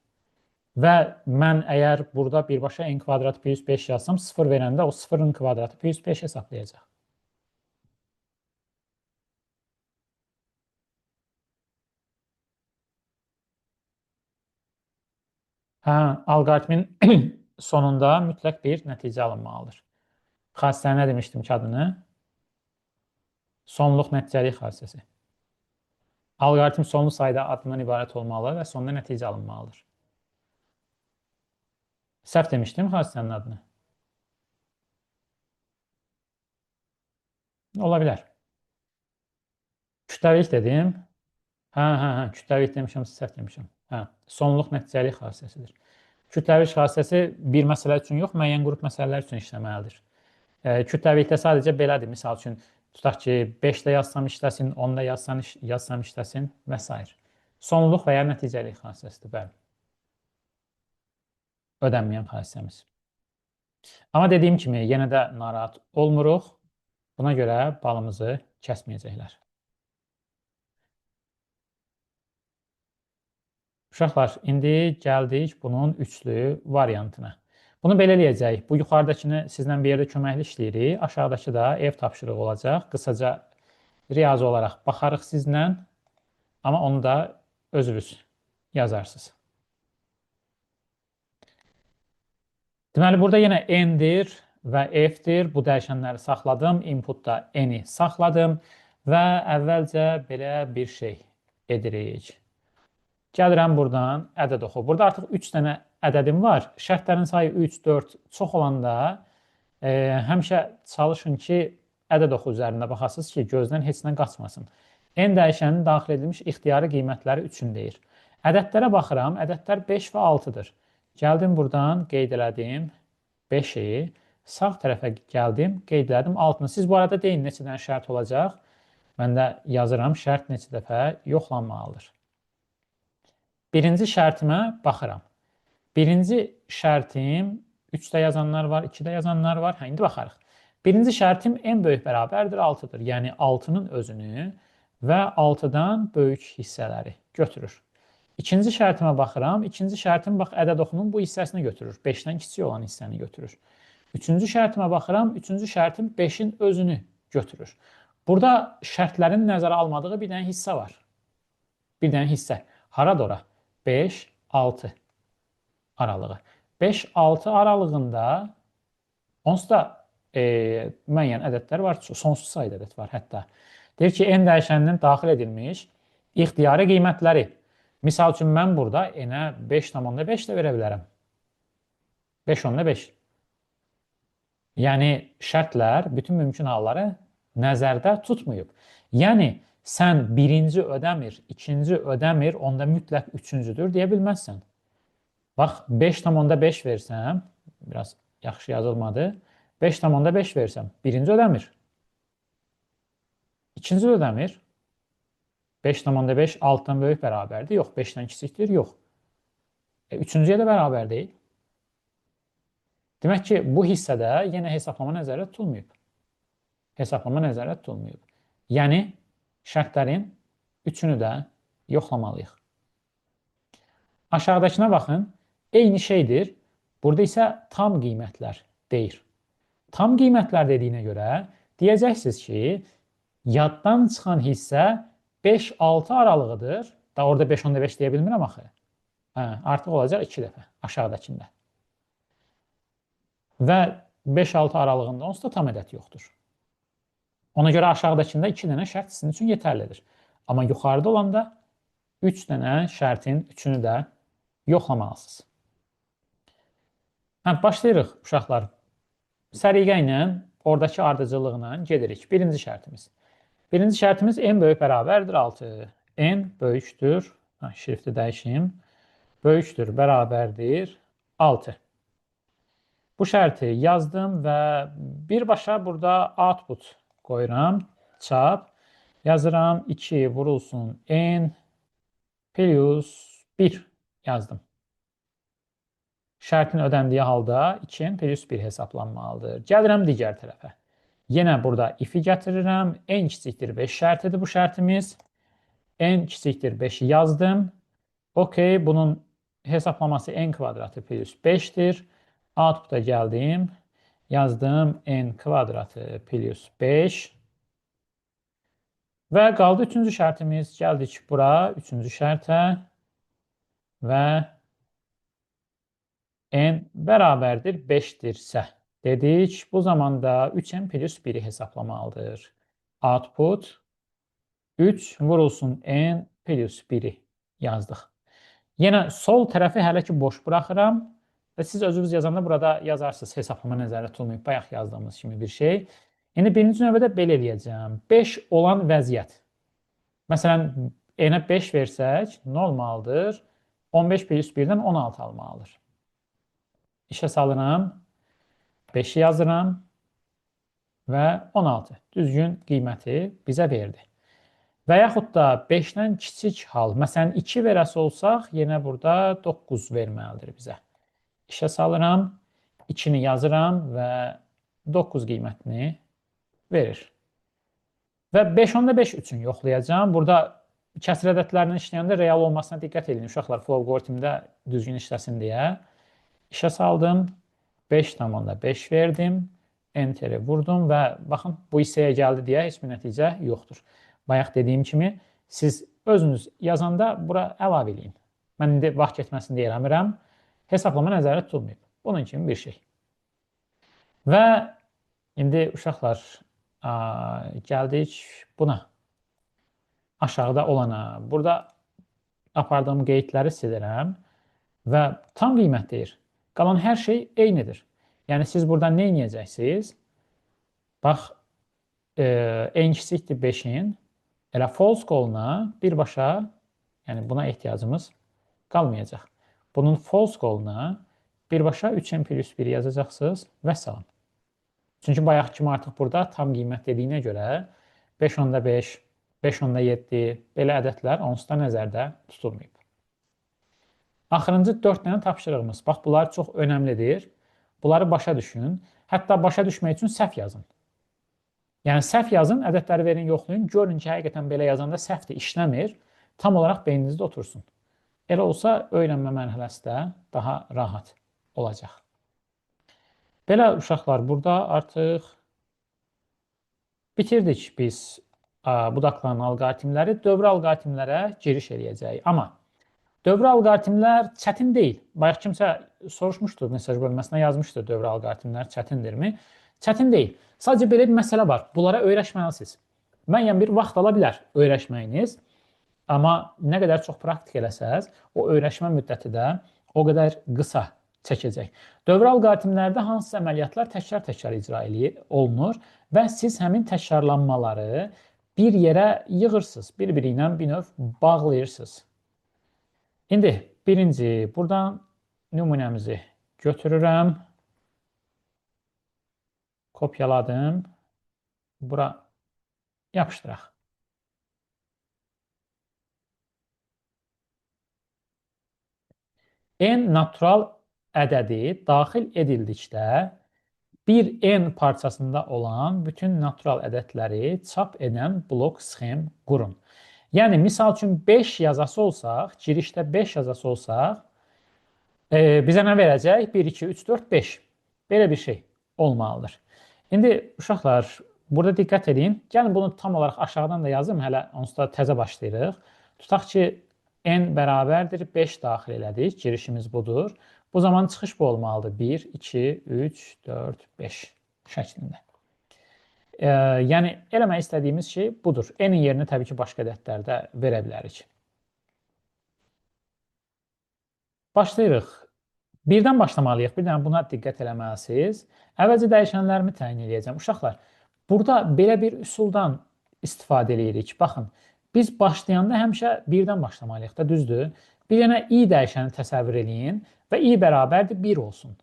və mən əgər burada birbaşa n kvadratı plus 5 yazsam, 0 verəndə o 0-ın kvadratı plus 5 hesablayacaq. Alqoritmin sonunda mütləq bir nəticə alınmalıdır. Xassəyə nə demişdim ki, adını? Sonluq nəticəlik xassəsi. Alqoritm sonlu sayda adından ibarət olmalı və sonunda nəticə alınmalıdır. Səhv demişdim xassənin adını. Ola bilər. Kütləvilik dedim. Kütləvilik demişəm, səhv demişəm. Sonluq nəticəlik xassəsidir. Kütləvilik xassəsi bir məsələ üçün yox, müəyyən qrup məsələlər üçün işləməlidir. Kütləvilikdə sadəcə belədir. Misal üçün, tutaq ki, 5-də yazsam işləsin, 10-da yazsam işləsin və s. Sonluq və ya nəticəlik xassəsidir, bəli. Ödənməyən xassəmiz. Amma dediyim kimi, yenə də narahat olmuruq. Buna görə balımızı kəsməyəcəklər. Uşaqlar, indi gəldik bunun üçlü variantına. Bunu belə eləyəcək. Bu yuxarıdakını sizlə bir yerdə köməkli işləyirik. Aşağıdakı da ev tapşırığı olacaq. Qısaca riyazi olaraq baxarıq sizlə. Amma onu da özünüz yazarsınız. Deməli, burada yenə n-dir və f-dir. Bu dəyişənləri saxladım. Inputda n-i saxladım. Və əvvəlcə belə bir şey edirik. Gəlirəm buradan ədəd oxu. Burada artıq 3 dənə ədədim var. Şərtlərin sayı 3, 4 çox olanda həmişə çalışın ki, ədəd oxu üzərində baxasınız ki, gözdən heç nə qaçmasın. N dəyişənin daxil edilmiş ixtiyari qiymətləri üçün deyir. Ədədlərə baxıram. Ədədlər 5 və 6-dır. Gəldim buradan, qeyd elədim 5-i. Sağ tərəfə gəldim, qeyd elədim 6-nı. Siz bu arada deyin neçə dənə şərt olacaq. Mən də yazıram, şərt neçə dəfə yoxlanmalıdır. Birinci şərtimə baxıram. Birinci şərtim 3-də yazanlar var, 2-də yazanlar var. İndi baxarıq. Birinci şərtim n böyük bərabərdir 6-dır. Yəni 6-nın özünü və 6-dan böyük hissələri götürür. İkinci şərtimə baxıram. İkinci şərtim bax ədəd oxunun bu hissəsini götürür. 5-dən kiçik olan hissəni götürür. Üçüncü şərtimə baxıram. Üçüncü şərtim 5-in özünü götürür. Burada şərtlərin nəzərə almadığı bir dənə hissə var. Bir dənə hissə. Harada ora? 5, 6 aralığı. 5, 6 aralığında onsuz da müəyyən ədədlər var. Sonsuz sayda ədəd var hətta. Deyir ki, n dəyişəninin daxil edilmiş ixtiyari qiymətləri. Misal üçün, mən burada n-ə 5,5 də verə bilərəm. 5,5. Yəni, şərtlər bütün mümkün halları nəzərdə tutmayıb. Yəni, sən birinci ödəmir, ikinci ödəmir, onda mütləq üçüncüdür deyə bilməzsən. Bax, 5,5 versəm, biraz yaxşı yazılmadı, 5,5 versəm, birinci ödəmir. İkinci ödəmir. 5,5 6-dan böyük bərabərdir. Yox, 5-dən kiçikdir. Yox. Üçüncüyə də bərabər deyil. Demək ki, bu hissədə yenə hesablama nəzərdə tutulmayıb. Hesablama nəzərdə tutulmayıb. Yəni, şərtlərin üçünü də yoxlamalıyıq. Aşağıdakına baxın. Eyni şeydir. Burada isə tam qiymətlər deyir. Tam qiymətlər dediyinə görə deyəcəksiniz ki, yaddan çıxan hissə 5-6 aralığıdır. Da orada 5,5 deyə bilmirəm axı. Artıq olacaq 2 dəfə aşağıdakında. Və 5-6 aralığında onsuz da tam ədəd yoxdur. Ona görə aşağıdakında 2 dənə şərt sizin üçün yetərlidir. Amma yuxarıda olanda 3 dənə şərtin üçünü də yoxlamalısınız. Başlayırıq uşaqlar. Səliqə ilə, oradakı ardıcıllıqla gedirik. Birinci şərtimiz. Birinci şərtimiz n böyük bərabərdir 6. N böyükdür, şrifti dəyişim, böyükdür, bərabərdir 6. Bu şərti yazdım və birbaşa burada output qoyuram, çap. Yazıram 2 vurulsun n plus 1 yazdım. Şərtin ödəndiyi halda 2n plus 1 hesablanmalıdır. Gəlirəm digər tərəfə. Yenə burada if-i gətirirəm. N kiçikdir 5 şərtidir bu şərtimiz. N kiçikdir 5'i yazdım. Okey, bunun hesaplaması n kvadratı plus 5'dir. Output'a gəldim. Yazdım n kvadratı plus 5. Və qaldı üçüncü şərtimiz. Gəldik bura, üçüncü şərtə. Və n bərabərdir 5'dirsə dedik. Bu zamanda 3n plus 1'i hesablamalıdır. Output 3 vurulsun n plus 1'i yazdıq. Yenə sol tərəfi hələ ki boş buraxıram. Və siz özünüz yazanda burada yazarsınız. Hesablama nəzərdə tutulmayıb. Bayaq yazdığımız kimi bir şey. İndi birinci növbədə belə eləyəcəm. 5 olan vəziyyət. Məsələn, n-ə 5 versək, nə olmalıdır? 15 plus 1-dən 16 almalıdır. İşə salıram. 5'i yazıram. Və 16. Düzgün qiyməti bizə verdi. Və yaxud da 5-dən kiçik hal. Məsələn, 2 verəsi olsaq, yenə burada 9 verməlidir bizə. İşə salıram, 2'ni yazıram və 9 qiymətini verir. Və 5/5 üçün yoxlayacağım. Burada kəsr ədədlərinin işləyəndə real olmasına diqqət edin. Uşaqlar, flow algoritmdə düzgün işləsin deyə. İşə saldım, 5/5 verdim, enteri vurdum və baxın, bu hissəyə gəldi deyə heç bir nəticə yoxdur. Bayaq dediyim kimi, siz özünüz yazanda bura əlavə edin. Mən indi vaxt getməsini deyə eləmirəm. Hesablama nəzərdə tutulmayıb. Bunun kimi bir şey. Və indi uşaqlar gəldik buna. Aşağıda olana. Burada apardığım qeydləri silirəm və tam qiymət deyir. Qalan hər şey eynidir. Yəni siz burada nə edəcəksiniz? Bax, n kiçikdir 5'in elə false qoluna birbaşa, yəni buna ehtiyacımız qalmayacaq. Bunun false qoluna birbaşa 3n plus 1 yazacaqsınız və salam. Çünki bayaq kimi artıq burada tam qiymət dediyinə görə 5/5, 5/7 belə ədədlər onsuz da nəzərdə tutulmayıb. Axırıncı 4 dənə tapşırığımız. Bax, bunlar çox önəmlidir. Bunları başa düşün. Hətta başa düşmək üçün səhv yazın. Yəni səhv yazın, ədədləri verin, yoxlayın. Görün ki, həqiqətən belə yazanda səhvdir, işləmir. Tam olaraq beyninizdə otursun. Elə olsa öyrənmə mərhələsi də daha rahat olacaq. Belə uşaqlar, burada artıq bitirdik biz budaqlanan alqoritmləri. Dövrə alqoritmlərə giriş eləyəcəyik. Amma dövrə alqoritmlər çətin deyil. Bayaq kimsə soruşmuşdu, mesaj bölməsinə yazmışdı, dövrə alqoritmlər çətindirmi? Çətin deyil. Sadəcə belə bir məsələ var. Bunlara öyrəşməlisiniz. Müəyyən bir vaxt ala bilər öyrəşməyiniz. Amma nə qədər çox praktik eləsəz, o öyrəşmə müddəti də o qədər qısa çəkəcək. Dövrə alqoritmlərdə hansısa əməliyyatlar təkrar-təkrar icra olunur və siz həmin təkrarlanmaları bir yerə yığırsınız, bir-biri ilə bir növ bağlayırsınız. İndi birinci buradan nümunəmizi götürürəm, kopyaladım, bura yapışdıraq. N natural ədədi daxil edildikdə bir N parçasında olan bütün natural ədədləri çap edən blok sxem qurun. Yəni, misal üçün 5 yazası olsaq, girişdə 5 yazası olsaq, bizə nə verəcək? 1, 2, 3, 4, 5. Belə bir şey olmalıdır. İndi, uşaqlar, burada diqqət edin. Gəlin, bunu tam olaraq aşağıdan da yazım. Hələ onsuz da təzə başlayırıq. Tutaq ki, N bərabərdir 5 daxil elədik. Girişimiz budur. Bu zaman çıxış bu olmalıdır. 1, 2, 3, 4, 5 şəklində. Yəni, eləmək istədiyimiz şey budur. N-in yerinə təbii ki, başqa ədədlərdə verə bilərik. Başlayırıq. Birdən başlamalıyıq. Bir dənə buna diqqət eləməlisiniz. Əvvəlcə dəyişənlərimi təyin edəcəm. Uşaqlar, burada belə bir üsuldan istifadə edirik. Baxın, biz başlayanda həmişə birdən başlamalıyıq da, düzdür? Bir dənə i dəyişəni təsəvvür edin və i bərabərdir 1 olsun.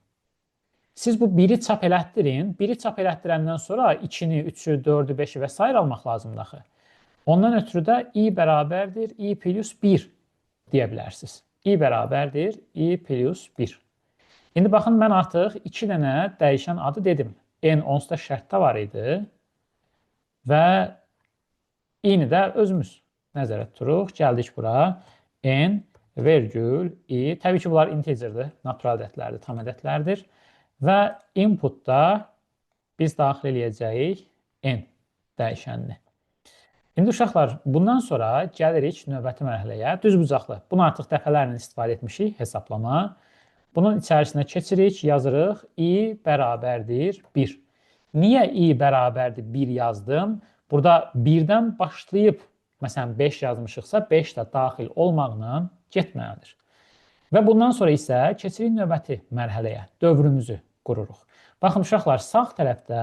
Siz bu 1-i çap elətdirin. 1-i çap elətdirəndən sonra 2-ni, 3-ü, 4-ü, 5-i və s. almaq lazımdır axı. Ondan ötürü də i bərabərdir i plus 1 deyə bilərsiniz. i bərabərdir i plus 1. İndi baxın, mən artıq 2 dənə dəyişən adı dedim. N onsuz da şərtdə var idi və i-ni də özümüz nəzərə tuturuq. Gəldik bura. N vergül i. Təbii ki, bunlar integerdir, natural ədədlərdir, tam ədədlərdir. Və inputda biz daxil eləyəcəyik N dəyişənini. İndi uşaqlar, bundan sonra gəlirik növbəti mərhələyə. Düzbucaqlı. Bunu artıq dəfələrlə istifadə etmişik, hesablama. Bunun içərisinə keçirik, yazırıq. I bərabərdir 1. Niyə i bərabərdir 1 yazdım? Burada 1-dən başlayıb, məsələn 5 yazmışıqsa, 5 də daxil olmaqla getməlidir. Və bundan sonra isə keçirik növbəti mərhələyə, dövrümüzü qururuq. Baxın, uşaqlar, sağ tərəfdə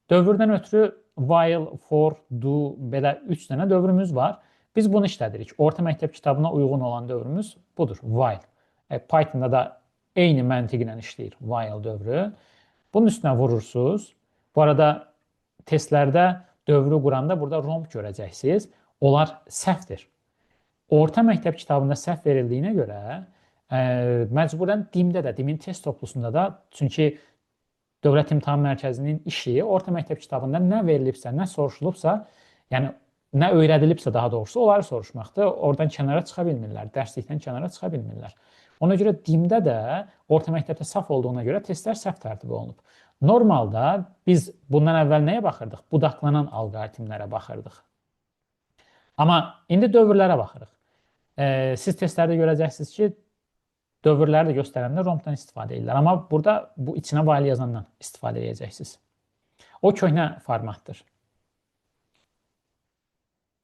dövrdən ötürü while, for, do, belə 3 dənə dövrümüz var. Biz bunu işlədirik. Orta məktəb kitabına uyğun olan dövrümüz budur, while. Python'da da eyni məntiqlə işləyir while dövrü. Bunun üstünə vurursunuz. Bu arada testlərdə dövrü quranda burada romb görəcəksiniz. Onlar səhvdir. Orta məktəb kitabında səhv verildiyinə görə məcburən DİM-də də, DİM-in test toplusunda da, çünki Dövlət İmtahan Mərkəzinin işi orta məktəb kitabında nə verilibsə, nə soruşulubsa, yəni nə öyrədilibsə daha doğrusu, onları soruşmaqdır. Oradan kənara çıxa bilmirlər, dərslikdən kənara çıxa bilmirlər. Ona görə DİM-də də orta məktəbdə səhv olduğuna görə testlər səhv tərtib olunub. Normalda biz bundan əvvəl nəyə baxırdıq? Budaqlanan alqoritmlərə baxırdıq. Amma indi dövrlərə baxırıq. Siz testlərdə görəcəksiniz ki, dövrləri də göstərəndə rombdan istifadə edirlər. Amma burada bu içinə while yazandan istifadə edəcəksiniz. O köhnə formatdır.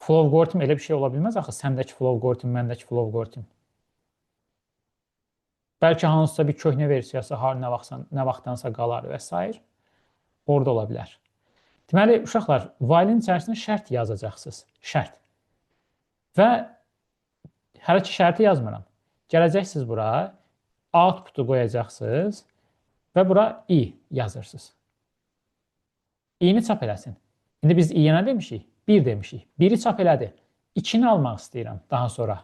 Flow algoritm elə bir şey ola bilməz axı. Səndəki flow algoritm, məndəki flow algoritm. Bəlkə hansısa bir köhnə versiyası nə vaxtdansa qalar və s. Orada ola bilər. Deməli, uşaqlar, while-in içərisində şərt yazacaqsınız. Şərt. Və hələ ki şərti yazmıram. Gələcəksiniz bura, output-u qoyacaqsınız və bura i yazırsınız. I-ni çap eləsin. İndi biz i-yə nə demişik? 1 demişik. 1-i çap elədi. 2-ni almaq istəyirəm daha sonra.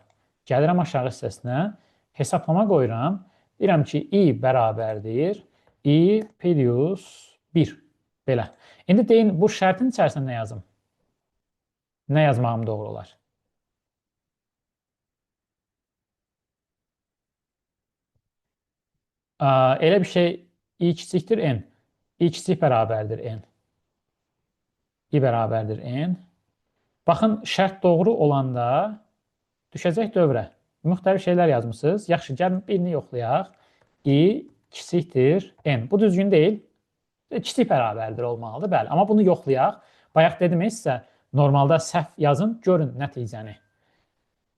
Gəlirəm aşağı hissəsinə, hesablama qoyuram. Deyirəm ki, i bərabərdir i plus 1. Belə. İndi deyin, bu şərtin içərisində nə yazım? Nə yazmağım doğru olar? Elə bir şey i kiçikdir n. I kiçik bərabərdir n. I bərabərdir n. Baxın, şərt doğru olanda düşəcək dövrə. Müxtəlif şeylər yazmışsınız. Yaxşı, gəlin birini yoxlayaq. I kiçikdir n. Bu düzgün deyil. Kiçik bərabərdir olmalıdır. Bəli, amma bunu yoxlayaq. Bayaq dedim sizə, normalda səhv yazın, görün nəticəni.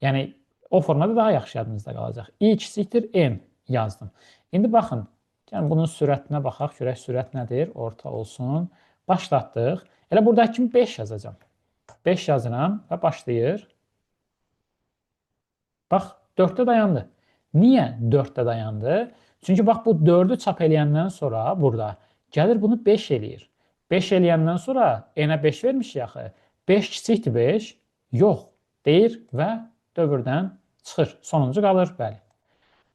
Yəni, o formada daha yaxşı yadınızda qalacaq. I kiçikdir n yazdım. İndi baxın, gəlin bunun sürətinə baxaq. Görək sürət nədir? Orta olsun. Başlatdıq. Elə buradakı kimi 5 yazacağım. 5 yazıram və başlayır. Bax, 4-də dayandı. Niyə 4-də dayandı? Çünki bax, bu 4-ü çap eləyəndən sonra burada gəlir bunu 5 eləyir. 5 eləyəndən sonra n-ə 5 vermişik axı. 5 kiçikdir 5. Yox, deyir və dövrdən çıxır. Sonuncu qalır, bəli.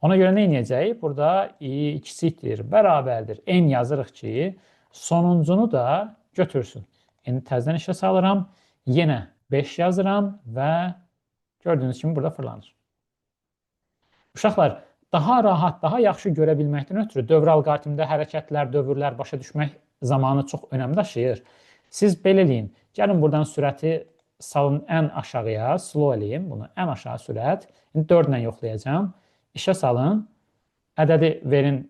Ona görə nə edəcəyik? Burada i kiçikdir, bərabərdir. N yazırıq ki, sonuncunu da götürsün. İndi təzədən işə salıram. Yenə 5 yazıram və gördüyünüz kimi burada fırlanır. Uşaqlar, daha rahat, daha yaxşı görə bilməkdən ötürü dövr alqoritmində hərəkətlər, dövrlər başa düşmək zamanı çox önəm daşıyır. Siz belə eləyin. Gəlin buradan sürəti salın ən aşağıya, slow eləyin bunu, ən aşağı sürət. İndi 4 ilə yoxlayacağım. İşə salın, ədədi verin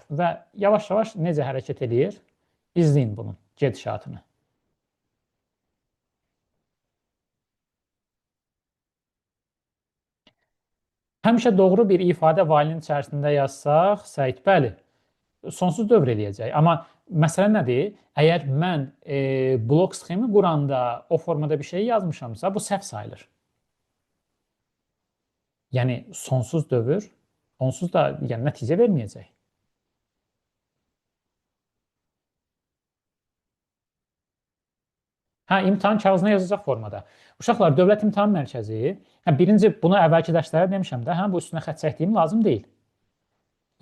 və yavaş-yavaş necə hərəkət edir? İzləyin bunun gedişatını. Həmişə doğru bir ifadə valinin içərisində yazsaq, Səid, bəli, sonsuz dövr eləyəcək. Amma məsələ nədir? Əgər mən blok sxemi quranda o formada bir şey yazmışamsa, bu səhv sayılır. Yəni, sonsuz dövr, onsuz da yəni, nəticə verməyəcək. İmtahan kağızına yazacaq formada. Uşaqlar, Dövlət İmtahan Mərkəzi, birinci, bunu əvvəlki dərslərdə demişəm də, bu üstünə xətt çəkdiyim lazım deyil.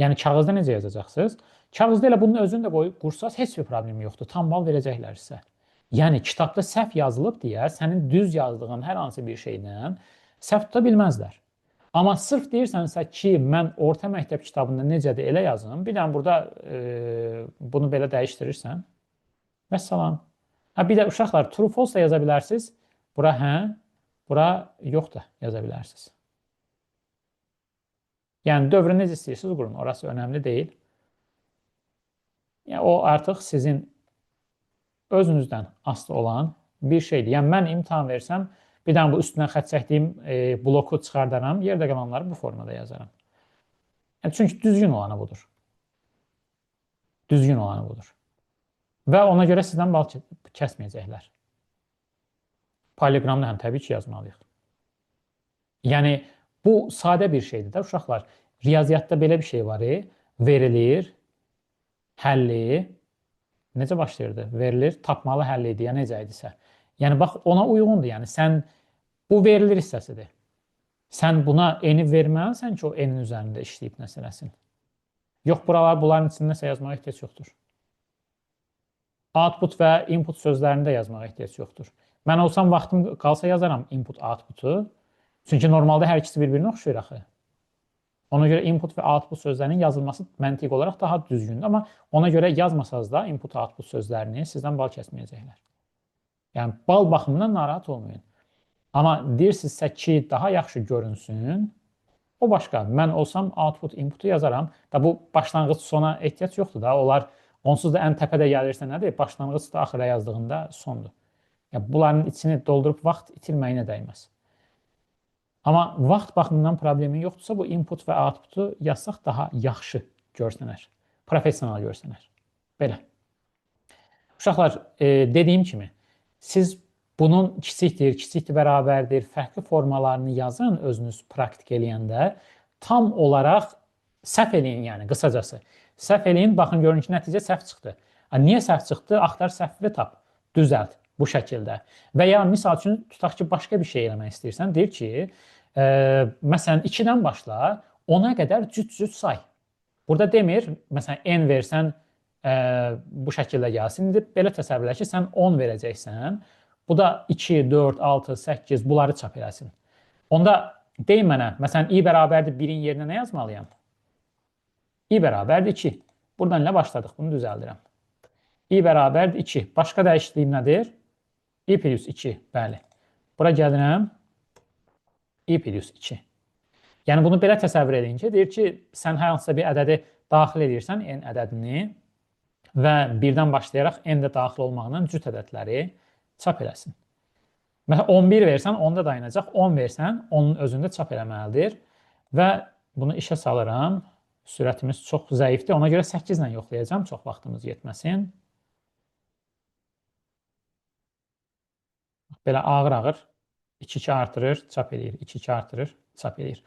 Yəni, kağızda necə yazacaqsınız? Kağızda elə bunun özünü də qoyub qursaz, heç bir problem yoxdur. Tam bal verəcəklər sizə. Yəni, kitabda səhv yazılıb deyə, sənin düz yazdığın hər hansı bir şeylə səhv tuta bilməzlər. Amma sırf deyirsənsə ki, mən orta məktəb kitabında necədir elə yazım, bir dənə burada bunu belə dəyişdirirsən, vəssalam. Bir də uşaqlar, true false da yaza bilərsiniz. Bura hə, bura yox da yaza bilərsiniz. Yəni, dövrü necə istəyirsiniz qurun, orası önəmli deyil. Yəni, o artıq sizin özünüzdən asılı olan bir şeydir. Yəni, mən imtahan versəm, bir dənə bu üstündən xətt çəkdiyim bloku çıxardaram, yerdə qalanları bu formada yazaram. Yəni, çünki düzgün olanı budur. Düzgün olanı budur. Və ona görə sizdən bal kəsməyəcəklər. Poliqramda həm təbii ki, yazmalıyıq. Yəni, bu sadə bir şeydir də, uşaqlar. Riyaziyyatda belə bir şey var, verilir, həlli, necə başlayırdı? Verilir, tapmalı həlli idi, ya necə idisə. Yəni, bax, ona uyğundur. Yəni, sən, bu verilir hissəsidir. Sən buna eni verməlisən ki, o enin üzərində işləyib nəsələsin. Yox, bunların içində nəsə yazmağa ehtiyac yoxdur. Output və input sözlərini də yazmağa ehtiyac yoxdur. Mən olsam, vaxtım qalsa yazaram input, outputu. Çünki normalda hər ikisi bir-birinə oxşuyur axı. Ona görə input və output sözlərinin yazılması məntiq olaraq daha düzgündür. Amma ona görə yazmasanız da input, output sözlərini sizdən bal kəsməyəcəklər. Yəni, bal baxımından narahat olmayın. Amma deyirsinizsə ki, daha yaxşı görünsün, o başqa. Mən olsam, output, inputu yazaram. Da bu başlanğıc sona ehtiyac yoxdur da. Onlar onsuz da ən təpədə gəlirsə nədir? Başlanğıc da axıra yazdığında sondur. Yəni, bunların içini doldurub vaxt itirməyinə dəyməz. Amma vaxt baxımından problemi yoxdursa, bu input və outputu yazsaq daha yaxşı görsənər. Professional görsənər. Belə. Uşaqlar, dediyim kimi, siz bunun kiçikdir bərabərdir, fərqli formalarını yazın özünüz praktik eləyəndə, tam olaraq səhv eləyin, yəni qısacası. Səhv eləyin, baxın, görün ki, nəticə səhv çıxdı. Niyə səhv çıxdı? Axtar səhvi tap, düzəlt bu şəkildə. Və ya misal üçün, tutaq ki, başqa bir şey eləmək istəyirsən, deyir ki, məsələn, 2-dən başla, 10-a qədər cüt-cüt say. Burada demir, məsələn, n versən, bu şəkildə gəlsin. İndi belə təsəvvür elə ki, sən 10 verəcəksən, bu da 2, 4, 6, 8 bunları çap eləsin. Onda deyin mənə, məsələn, i bərabərdir 1-in yerinə nə yazmalıyam? i bərabərdir 2. Buradan ilə başladıq. Bunu düzəldirəm. i bərabərdir 2. Başqa dəyişdiyim nədir? i plus 2. Bəli. Bura gəlirəm. i plus 2. Yəni bunu belə təsəvvür edin ki, deyir ki, sən hər hansısa bir ədədi daxil edirsən, n ədədini və birdən başlayaraq n də daxil olmaqla cüt ədədləri çap eləsin. Məsələn, 11 versən, 10-da dayanacaq. 10 versən, onun özündə çap eləməlidir. Və bunu işə salıram. Sürətimiz çox zəifdir. Ona görə 8 ilə yoxlayacağım. Çox vaxtımız yetməsin. Belə ağır-ağır 2-2 artırır, çap eləyir. 2-2 artırır, çap eləyir.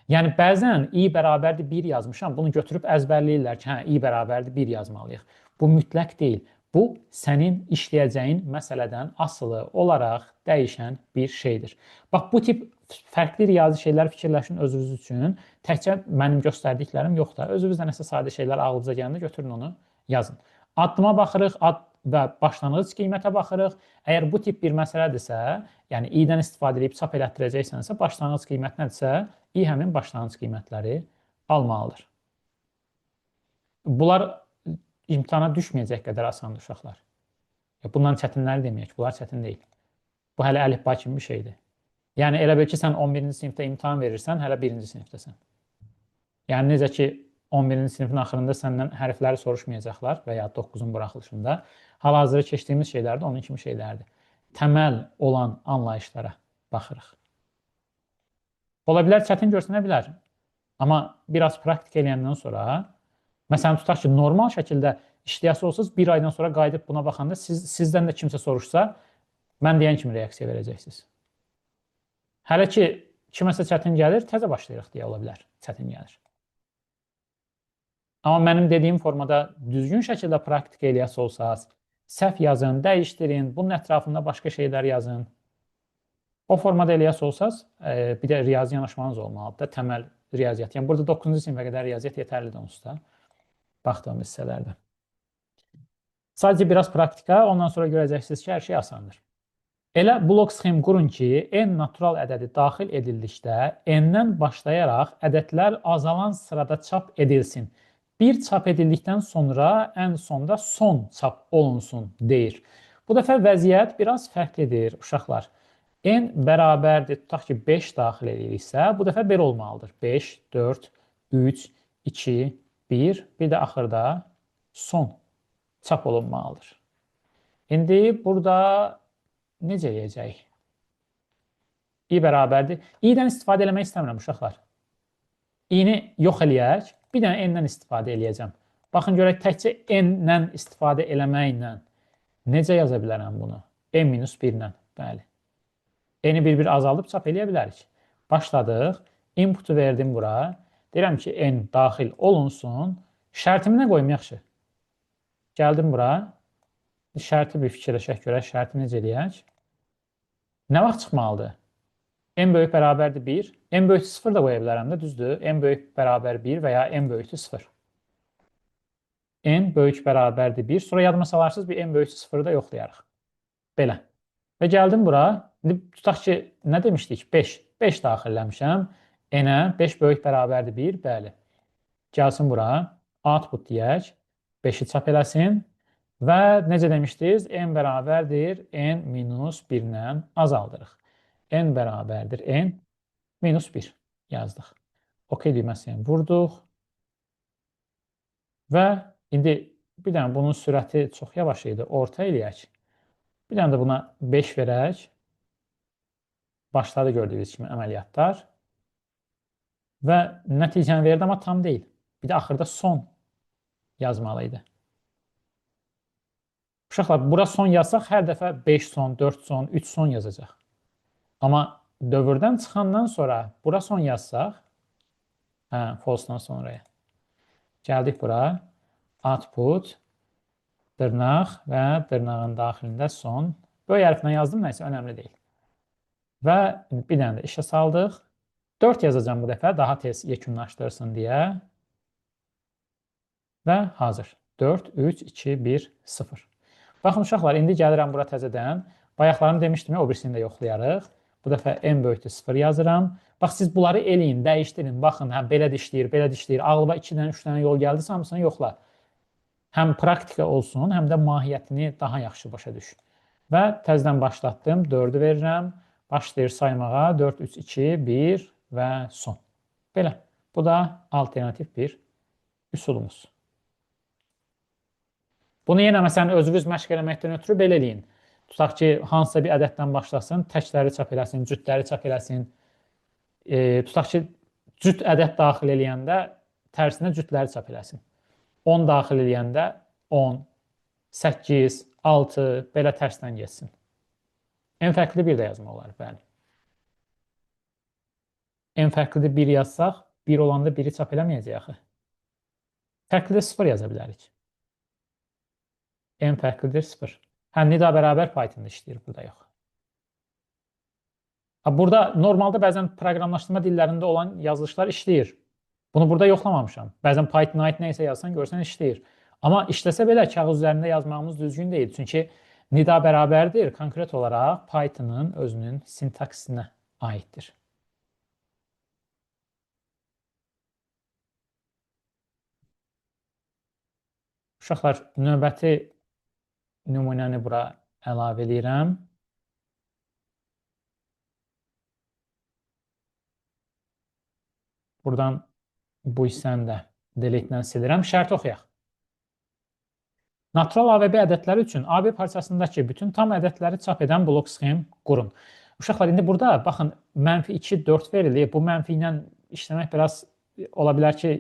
Yəni, bəzən i bərabərdir 1 yazmışam. Bunu götürüb əzbərləyirlər ki, hə, i bərabərdir 1 yazmalıyıq. Bu mütləq deyil. Bu, sənin işləyəcəyin məsələdən asılı olaraq dəyişən bir şeydir. Bax, bu tip fərqli riyazi şeylər fikirləşin özünüz üçün. Təkcə mənim göstərdiklərim yox da. Özünüzdə nəsə sadə şeylər ağlınıza gələndə götürün onu, yazın. Addıma baxırıq, ad və başlanğıc qiymətə baxırıq. Əgər bu tip bir məsələdirsə, yəni i-dən istifadə edib çap elətdirəcəksənsə, başlanğıc qiymət nədirsə, i həmin başlanğıc qiymətləri almalıdır. Bunlar imtihana düşməyəcək qədər asandır uşaqlar. Bunların çətinləri deməyək, bunlar çətin deyil. Bu hələ əlifba kimi bir şeydir. Yəni elə bil ki, sən 11-ci sinifdə imtahan verirsən, hələ 1-ci sinifdəsən. Yəni necə ki, 11-ci sinifin axırında səndən hərfləri soruşmayacaqlar və ya 9-un buraxılışında. Hal-hazırda keçdiyimiz şeylər də onun kimi şeylərdir. Təməl olan anlayışlara baxırıq. Ola bilər, çətin görsənə bilər. Amma biraz praktik eləyəndən sonra, məsələn, tutaq ki, normal şəkildə işləyəsi olsanız, bir aydan sonra qayıdıb buna baxanda sizdən də kimsə soruşsa, mən deyən kimi reaksiya verəcəksiniz. Hələ ki, kiməsə çətin gəlir, təzə başlayırıq deyə ola bilər, çətin gəlir. Amma mənim dediyim formada düzgün şəkildə praktik eləyəsi olsanız, səhv yazın, dəyişdirin, bunun ətrafında başqa şeylər yazın. O formada eləyəsi olsanız, bir də riyazi yanaşmanız olmalıdır, təməl riyaziyyat. Yəni, burada 9-cu sinifə qədər riyaziyyat yetərlidir onsuz da. Baxdığım hissələrdə. Sadəcə biraz praktika, ondan sonra görəcəksiniz ki, hər şey asandır. Elə blok sxem qurun ki, n natural ədədi daxil edildikdə n-dən başlayaraq ədədlər azalan sırada çap edilsin. Bir çap edildikdən sonra ən sonda son çap olunsun deyir. Bu dəfə vəziyyət biraz fərqlidir uşaqlar. N bərabərdir, tutaq ki, 5 daxil ediriksə, bu dəfə belə olmalıdır. 5, 4, 3, 2, 1, bir də axırda son çap olunmalıdır. İndi burada necə eləyəcəyik? i bərabərdir. i-dən istifadə eləmək istəmirəm uşaqlar. i-ni yox eləyək, bir dənə n-dən istifadə eləyəcəm. Baxın, görək, təkcə n-dən istifadə eləməklə necə yaza bilərəm bunu? n-1-lə, bəli. N-i bir-bir azaldıb çap eləyə bilərik. Başladıq, inputu verdim bura. Deyirəm ki, n daxil olunsun. Şərtimi nə qoyum, yaxşı? Gəldim bura. Şərti bir fikirləşək görək, şərti necə eləyək? Nə vaxt çıxmalıdır? n böyük bərabərdir 1. n böyük 0 da qoya bilərəm də, düzdür? n böyük bərabər 1 və ya n böyükdür 0. n böyük bərabərdir 1. Sonra yadıma salarsınız, bir n böyük 0-ı da yoxlayarıq. Belə. Və gəldim bura. Tutaq ki, nə demişdik? 5. 5 daxilləmişəm. N-ə 5 böyük bərabərdir 1. Bəli. Gəlsin bura. Output deyək. 5-i çap eləsin. Və necə demişdiniz? N bərabərdir n minus 1-lə azaldırıq. N bərabərdir n minus 1 yazdıq. OK düyməsini vurduq. Və indi bir dənə bunun sürəti çox yavaş idi. Orta eləyək. Bir dənə də buna 5 verək. Başladı gördüyünüz kimi əməliyyatlar. Və nəticəni verdi, amma tam deyil. Bir də axırda son yazmalıydı. Uşaqlar, bura son yazsaq, hər dəfə 5 son, 4 son, 3 son yazacaq. Amma dövrdən çıxandan sonra bura son yazsaq, false-dan sonraya. Gəldik bura, output, dırnaq və dırnağın daxilində son. Böyük hərflə yazdım, nəysə, önəmli deyil. Və bir dənə də işə saldıq. 4 yazacağım bu dəfə, daha tez yekunlaşdırsın deyə. Və hazır. 4, 3, 2, 1, 0. Baxın, uşaqlar, indi gəlirəm bura təzədən. Bayaqlarını demişdim ya, o birisini də yoxlayarıq. Bu dəfə n böyükdür 0 yazıram. Bax siz bunları eləyin, dəyişdirin. Baxın, hə belə də işləyir, belə də işləyir. Ağlıma 2-dən 3 dənə yol gəldi, hamısını yoxla. Həm praktika olsun, həm də mahiyyətini daha yaxşı başa düş. Və təzədən başlatdım. 4-ü verirəm. Başlayır saymağa. 4, 3, 2, 1 və son. Belə. Bu da alternativ bir üsulumuz. Bunu yenə məsələn özünüz məşq eləməkdən ötürü belə eləyin. Tutaq ki, hansısa bir ədəddən başlasın, təkləri çap eləsin, cütləri çap eləsin. Tutaq ki, cüt ədəd daxil eləyəndə tərsinə cütləri çap eləsin. 10 daxil eləyəndə 10, 8, 6 belə tərsdən geçsin. En fərqli bir də yazmaq olar, bəli. En fərqli bir yazsaq, 1 olanda 1-i çap eləməyəcək axı. Fərqli 0 yaza bilərik. En fərqlidir 0. Hə, nida bərabər Python'da işləyir, burada yox. Burada normalda bəzən proqramlaşdırma dillərində olan yazılışlar işləyir. Bunu burada yoxlamamışam. Bəzən Python-a aid nə isə yazsan, görsən işləyir. Amma işləsə belə kağız üzərində yazmağımız düzgün deyil. Çünki nida bərabərdir, konkret olaraq Python-ın özünün sintaksinə aiddir. Uşaqlar, növbəti nümunəni bura əlavə edirəm. Buradan bu hissəni də delete-dən silirəm. Şərti oxuyaq. Natural A və B ədədləri üçün AB parçasındakı bütün tam ədədləri çap edən blok sxem qurun. Uşaqlar, indi burada baxın, -2, 4 verilir. Bu mənfi ilə işləmək biraz ola bilər ki,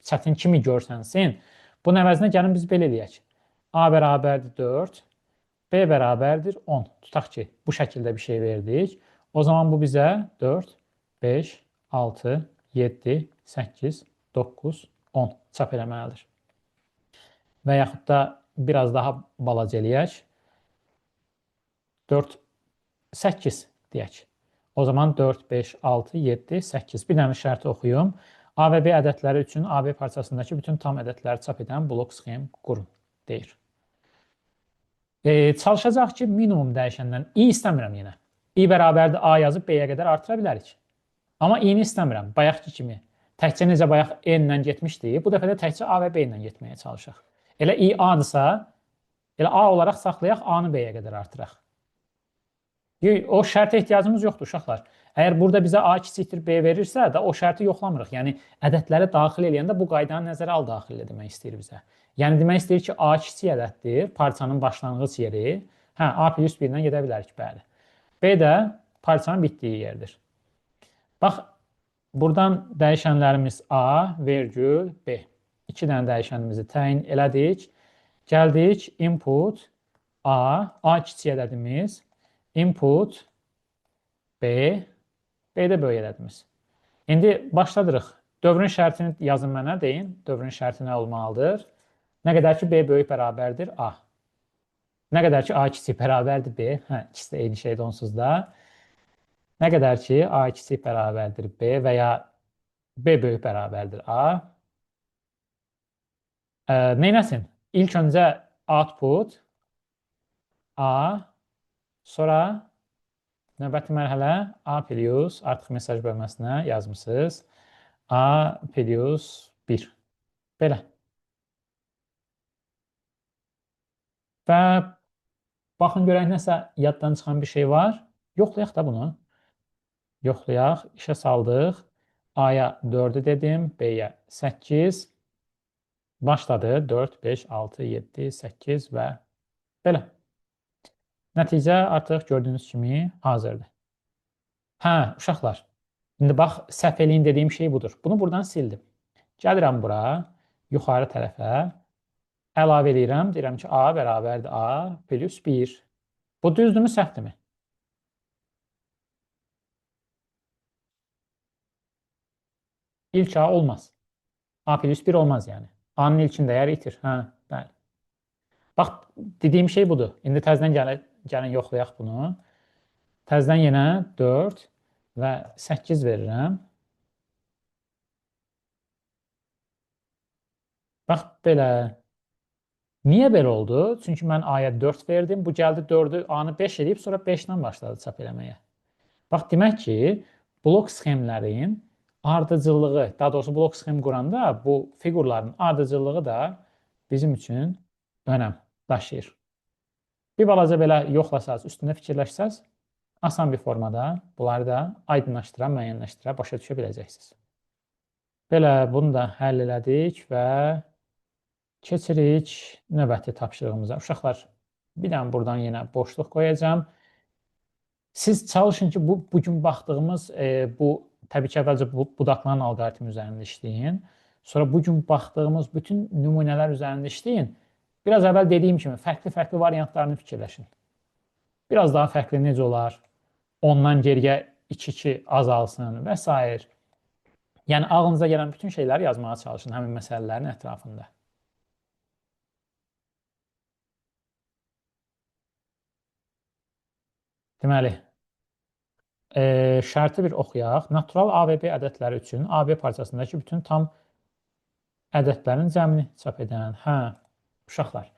çətin kimi görsənsin. Bunun əvəzinə gəlin biz belə eləyək. A bərabərdir 4, B bərabərdir 10. Tutaq ki, bu şəkildə bir şey verdik. O zaman bu bizə 4, 5, 6, 7, 8, 9, 10 çap eləməlidir. Və yaxud da biraz daha balaca eləyək. 4, 8 deyək. O zaman 4, 5, 6, 7, 8. Bir dənə şərti oxuyum. A və B ədədləri üçün AB parçasındakı bütün tam ədədləri çap edən blok sxem qurun, deyir. Çalışacaq ki, minimum dəyişəndən i istəmirəm yenə. I bərabərdir A yazıb B-yə qədər artıra bilərik. Amma i-ni istəmirəm, bayaqki kimi. Təkcə necə bayaq n-lə getmişdik, bu dəfə də təkcə A və B ilə getməyə çalışaq. Elə i A-dırsa, elə A olaraq saxlayaq, A-nı B-yə qədər artıraq. O şərtə ehtiyacımız yoxdur, uşaqlar. Əgər burada bizə A kiçikdir B verirsə də o şərti yoxlamırıq. Yəni, ədədləri daxil eləyəndə bu qaydanı nəzərə al daxil demək istəyir bizə. Yəni, demək istəyir ki, A kiçik ədəddir, parçanın başlanğıc yeri. Hə, A plus 1-dən gedə bilərik, bəli. B də parçanın bitdiyi yerdir. Bax, buradan dəyişənlərimiz A, vergül, B. 2 dənə dəyişənimizi təyin elədik. Gəldik, input, A kiçik ədədimiz, input, B, B də böyük ədədimiz. İndi başladırıq. Dövrün şərtini yazın mənə, deyin. Dövrün şərti nə olmalıdır? Nə qədər ki, B böyük bərabərdir A. Nə qədər ki, A kiçik bərabərdir B. Hə, ikisi də eyni şeydir onsuz da. Nə qədər ki, A kiçik bərabərdir B və ya B böyük bərabərdir A. Neynəsin? İlk öncə output A, sonra növbəti mərhələ A plus, artıq mesaj bölməsinə yazmışsınız. A plus 1. Belə. Və baxın, görək nəsə yaddan çıxan bir şey var. Yoxlayaq da bunu. Yoxlayaq, işə saldıq. A-ya 4-ü dedim, B-yə 8. Başladı 4, 5, 6, 7, 8 və belə. Nəticə artıq gördüyünüz kimi hazırdır. Hə, uşaqlar, indi bax, səhv eləyin dediyim şey budur. Bunu buradan sildim. Gəlirəm bura, yuxarı tərəfə, əlavə edirəm, deyirəm ki, A bərabərdir A plus 1. Bu düzdürmü, səhvdirmi? İlk A olmaz. A plus 1 olmaz yəni. A-nın ilkin dəyəri itir. Hə, bəli. Bax, dediyim şey budur. İndi təzədən gəlin yoxlayaq bunu. Təzədən yenə 4 və 8 verirəm. Bax, belə. Niyə belə oldu? Çünki mən A-ya 4 verdim. Bu gəldi 4-ü, A-nı 5 edib, sonra 5-dən başladı çap eləməyə. Bax, demək ki, blok sxemlərin ardıcıllığı, daha doğrusu blok sxem quranda bu fiqurların ardıcıllığı da bizim üçün önəm daşıyır. Bir balaca belə yoxlasaz, üstündə fikirləşsəz, asan bir formada bunları da aydınlaşdıra, müəyyənləşdirə, başa düşə biləcəksiniz. Belə bunu da həll elədik və keçirik növbəti tapşırığımıza. Uşaqlar, bir dənə buradan yenə boşluq qoyacağım. Siz çalışın ki, bugün baxdığımız bu təbii ki, əvvəlcə budaqların alqoritmi üzərində işləyin. Sonra bugün baxdığımız bütün nümunələr üzərində işləyin. Biraz əvvəl dediyim kimi fərqli variantlarını fikirləşin. Biraz daha fərqli necə olar? Ondan geriyə 2-2 azalsın və s. Yəni ağlınıza gələn bütün şeyləri yazmağa çalışın həmin məsələlərin ətrafında. Deməli, şərti bir oxuyaq. Natural A və B ədədləri üçün AB parçasındakı bütün tam ədədlərin cəmini çap edən. Hə, uşaqlar.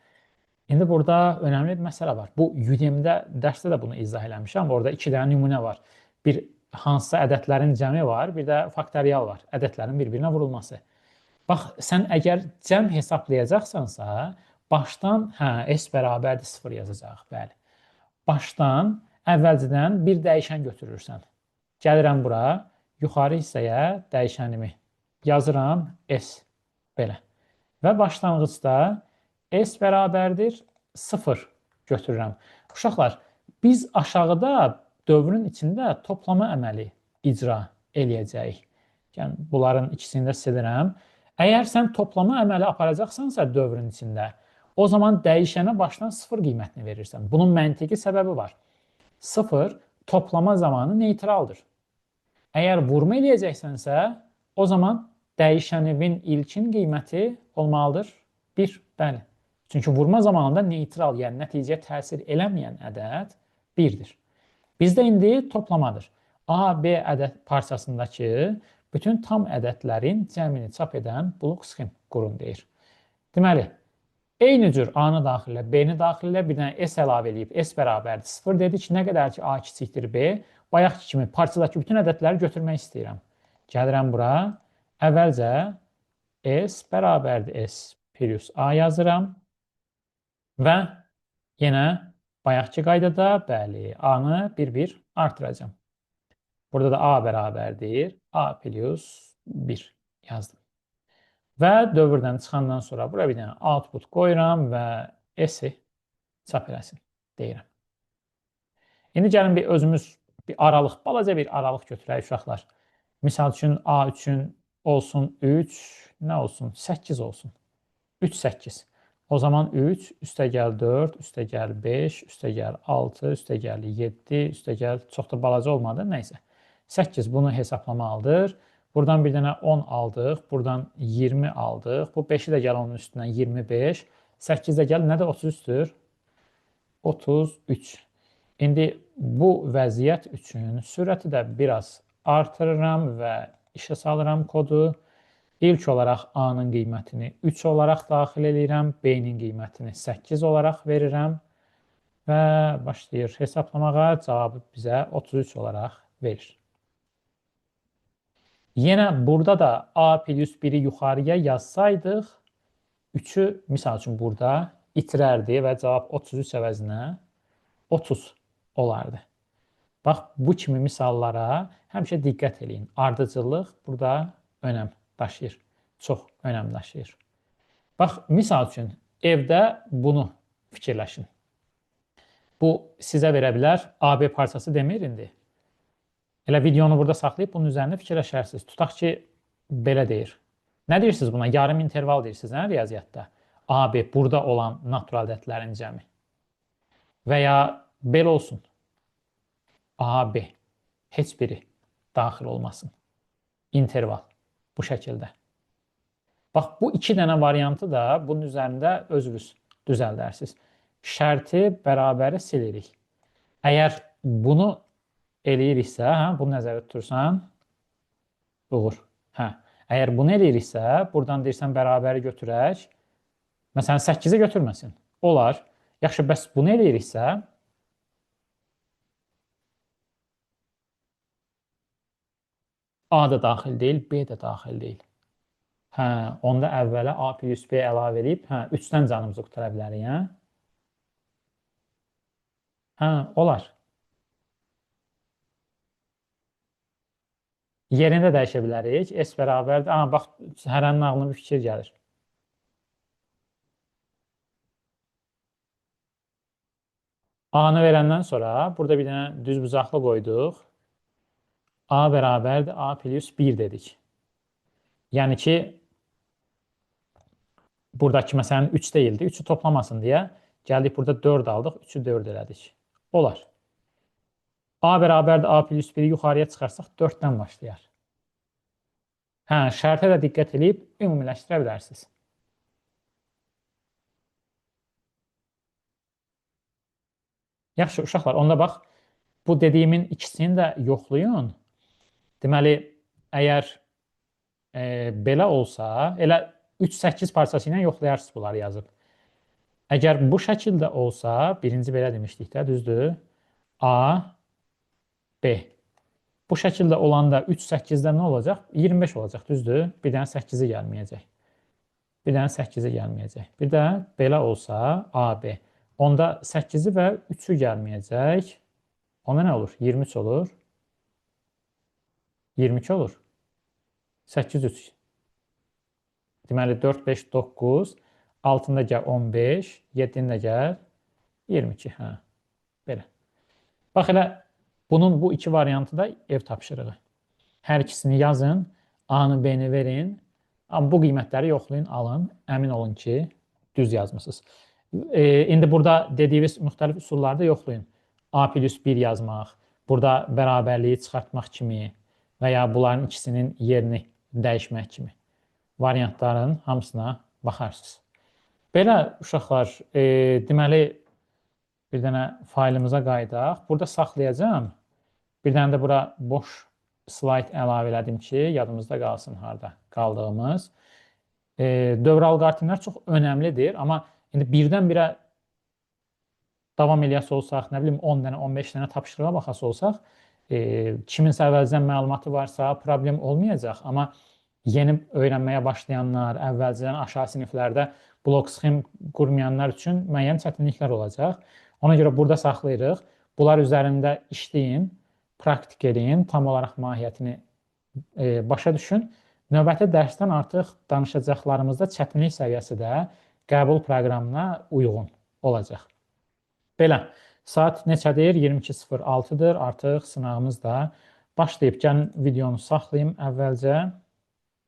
İndi burada önəmli bir məsələ var. Bu Udemy-də dərsdə də bunu izah eləmişəm. Orada 2 dənə nümunə var. Bir hansısa ədədlərin cəmi var, bir də faktorial var. Ədədlərin bir-birinə vurulması. Bax, sən əgər cəm hesablayacaqsansa, başdan S bərabərdir 0 yazacaq. Bəli. Başdan əvvəlcədən bir dəyişən götürürsən. Gəlirəm bura, yuxarı hissəyə dəyişənimi yazıram S. Belə. Və başlanğıcda S bərabərdir 0 götürürəm. Uşaqlar, biz aşağıda dövrün içində toplama əməli icra eləyəcəyik. Yəni, bunların ikisini də silirəm. Əgər sən toplama əməli aparacaqsansa dövrün içində, o zaman dəyişənə başdan 0 qiymətini verirsən. Bunun məntiqi səbəbi var. 0 toplama zamanı neytraldır. Əgər vurma eləyəcəksənsə, o zaman dəyişənin ilkin qiyməti olmalıdır 1. Bəli. Çünki vurma zamanında neytral, yəni nəticəyə təsir eləməyən ədəd 1-dir. Bizdə indi toplamadır. A, B ədəd parçasındakı bütün tam ədədlərin cəmini çap edən blok sxem qurun deyir. Deməli, eyni cür A-nı daxilə, B-ni daxilə, bir dənə S əlavə edib, S bərabərdir 0 dedik. Nə qədər ki A kiçikdir B, bayaqki kimi parçadakı bütün ədədləri götürmək istəyirəm. Gəlirəm bura, əvvəlcə S bərabərdir S plus A yazıram və yenə bayaqki qaydada, bəli, A-nı bir-bir artıracam. Burada da A bərabərdir A plus 1 yazdım. Və dövrdən çıxandan sonra bura bir dənə output qoyuram və S-i çap eləsin deyirəm. İndi gəlin bir özümüz bir aralıq, balaca bir aralıq götürək uşaqlar. Misal üçün A üçün olsun 3, nə olsun? 8 olsun. 3, 8. O zaman 3, üstəgəl 4, üstəgəl 5, üstəgəl 6, üstəgəl 7, üstəgəl çox da balaca olmadı, nəysə. 8 bunu hesaplamalıdır. Buradan bir dənə 10 aldıq, buradan 20 aldıq. Bu 5-i də gəl onun üstündən 25. 8 də gəl, nədir 33-dür? 33. İndi bu vəziyyət üçün sürəti də biraz artırıram və işə salıram kodu. İlk olaraq A-nın qiymətini 3 olaraq daxil edirəm, B-nin qiymətini 8 olaraq verirəm və başlayır hesablamağa, cavabı bizə 33 olaraq verir. Yenə burada da A plus 1-i yuxarıya yazsaydıq, 3-ü misal üçün burada itirərdi və cavab 33 əvəzinə 30 olardı. Bax, bu kimi misallara həmişə diqqət edin. Ardıcıllıq burada önəm daşıyır. Çox önəm daşıyır. Bax, misal üçün evdə bunu fikirləşin. Bu sizə verə bilər. AB parçası demir indi. Elə videonu burada saxlayıb bunun üzərində fikirləşərsiniz. Tutaq ki, belə deyir. Nə deyirsiniz buna? Yarım interval deyirsiniz, nə riyaziyyatda? AB burada olan natural ədədlərin cəmi. Və ya belə olsun. AB heç biri daxil olmasın. İnterval bu şəkildə. Bax, bu 2 dənə variantı da bunun üzərində özünüz düzəldərsiniz. Şərti bərabəri silirik. Əgər bunu eləyiriksə, bunu nəzərdə tutursan, uğur. Əgər bunu eləyiriksə, buradan deyirsən bərabəri götürək. Məsələn, 8-i götürməsin. Olar. Yaxşı, bəs bunu eləyiriksə, A da daxil deyil, B də daxil deyil. Hə, onda əvvələ A plus B əlavə edib, hə, 3-dən canımızı qutara bilərik, hə? Hə, olar. Yerini də dəyişə bilərik. S bərabərdir. Aha, bax, hərənin ağlına bir fikir gəlir. A-nı verəndən sonra burada bir dənə düzbucaqlı qoyduq. A bərabərdir A plus 1 dedik. Yəni ki, buradakı məsələn 3 deyildi. 3-ü toplamasın deyə gəldik burada 4 aldıq. 3-ü 4 elədik. Olar. A bərabərdir A plus 1-i yuxarıya çıxarsaq 4-dən başlayar. Hə, şərtə də diqqət edib ümumiləşdirə bilərsiniz. Yaxşı, uşaqlar, onda bax, bu dediyimin ikisini də yoxlayın. Deməli, əgər belə olsa, elə 3-8 parçası ilə yoxlayarsınız bunları yazıb. Əgər bu şəkildə olsa, birinci belə demişdik də, düzdür? A, B. Bu şəkildə olanda 3-8-dən nə olacaq? 25 olacaq, düzdür? Bir dənə 8-i gəlməyəcək. Bir dənə 8-i gəlməyəcək. Bir də belə olsa, A, B. Onda 8-i və 3-ü gəlməyəcək. Onda nə olur? 23 olur. 22 olur. 8, 3. Deməli, 4, 5, 9. Altında gəl 15. 7-də gəl 22. Hə, belə. Bax, elə bunun bu iki variantı da ev tapşırığı. Hər ikisini yazın. A-nı, B-ni verin. Amma bu qiymətləri yoxlayın, alın. Əmin olun ki, düz yazmısınız. İndi burada dediyiniz müxtəlif üsullarda yoxlayın. A plus 1 yazmaq, burada bərabərliyi çıxartmaq kimi və ya bunların ikisinin yerini dəyişmək kimi variantların hamısına baxarsınız. Belə uşaqlar, deməli, bir dənə faylımıza qayıdaq. Burada saxlayacağım. Bir dənə də bura boş slayd əlavə elədim ki, yadımızda qalsın harada qaldığımız. Dövr alqoritmlər çox önəmlidir, amma indi birdən-birə davam eləyəsi olsaq, nə bilim 10 dənə, 15 dənə tapşırığa baxası olsaq, kiminsə əvvəlcədən məlumatı varsa problem olmayacaq, amma yeni öyrənməyə başlayanlar, əvvəlcədən aşağı siniflərdə blok sxem qurmayanlar üçün müəyyən çətinliklər olacaq. Ona görə burada saxlayırıq. Bunlar üzərində işləyin, praktik edin, tam olaraq mahiyyətini başa düşün. Növbəti dərsdən artıq danışacaqlarımızda çətinlik səviyyəsi də qəbul proqramına uyğun olacaq. Belə, saat neçədir? 22:06-dır. Artıq sınağımız da başlayıb. Gəlin videonu saxlayayım əvvəlcə.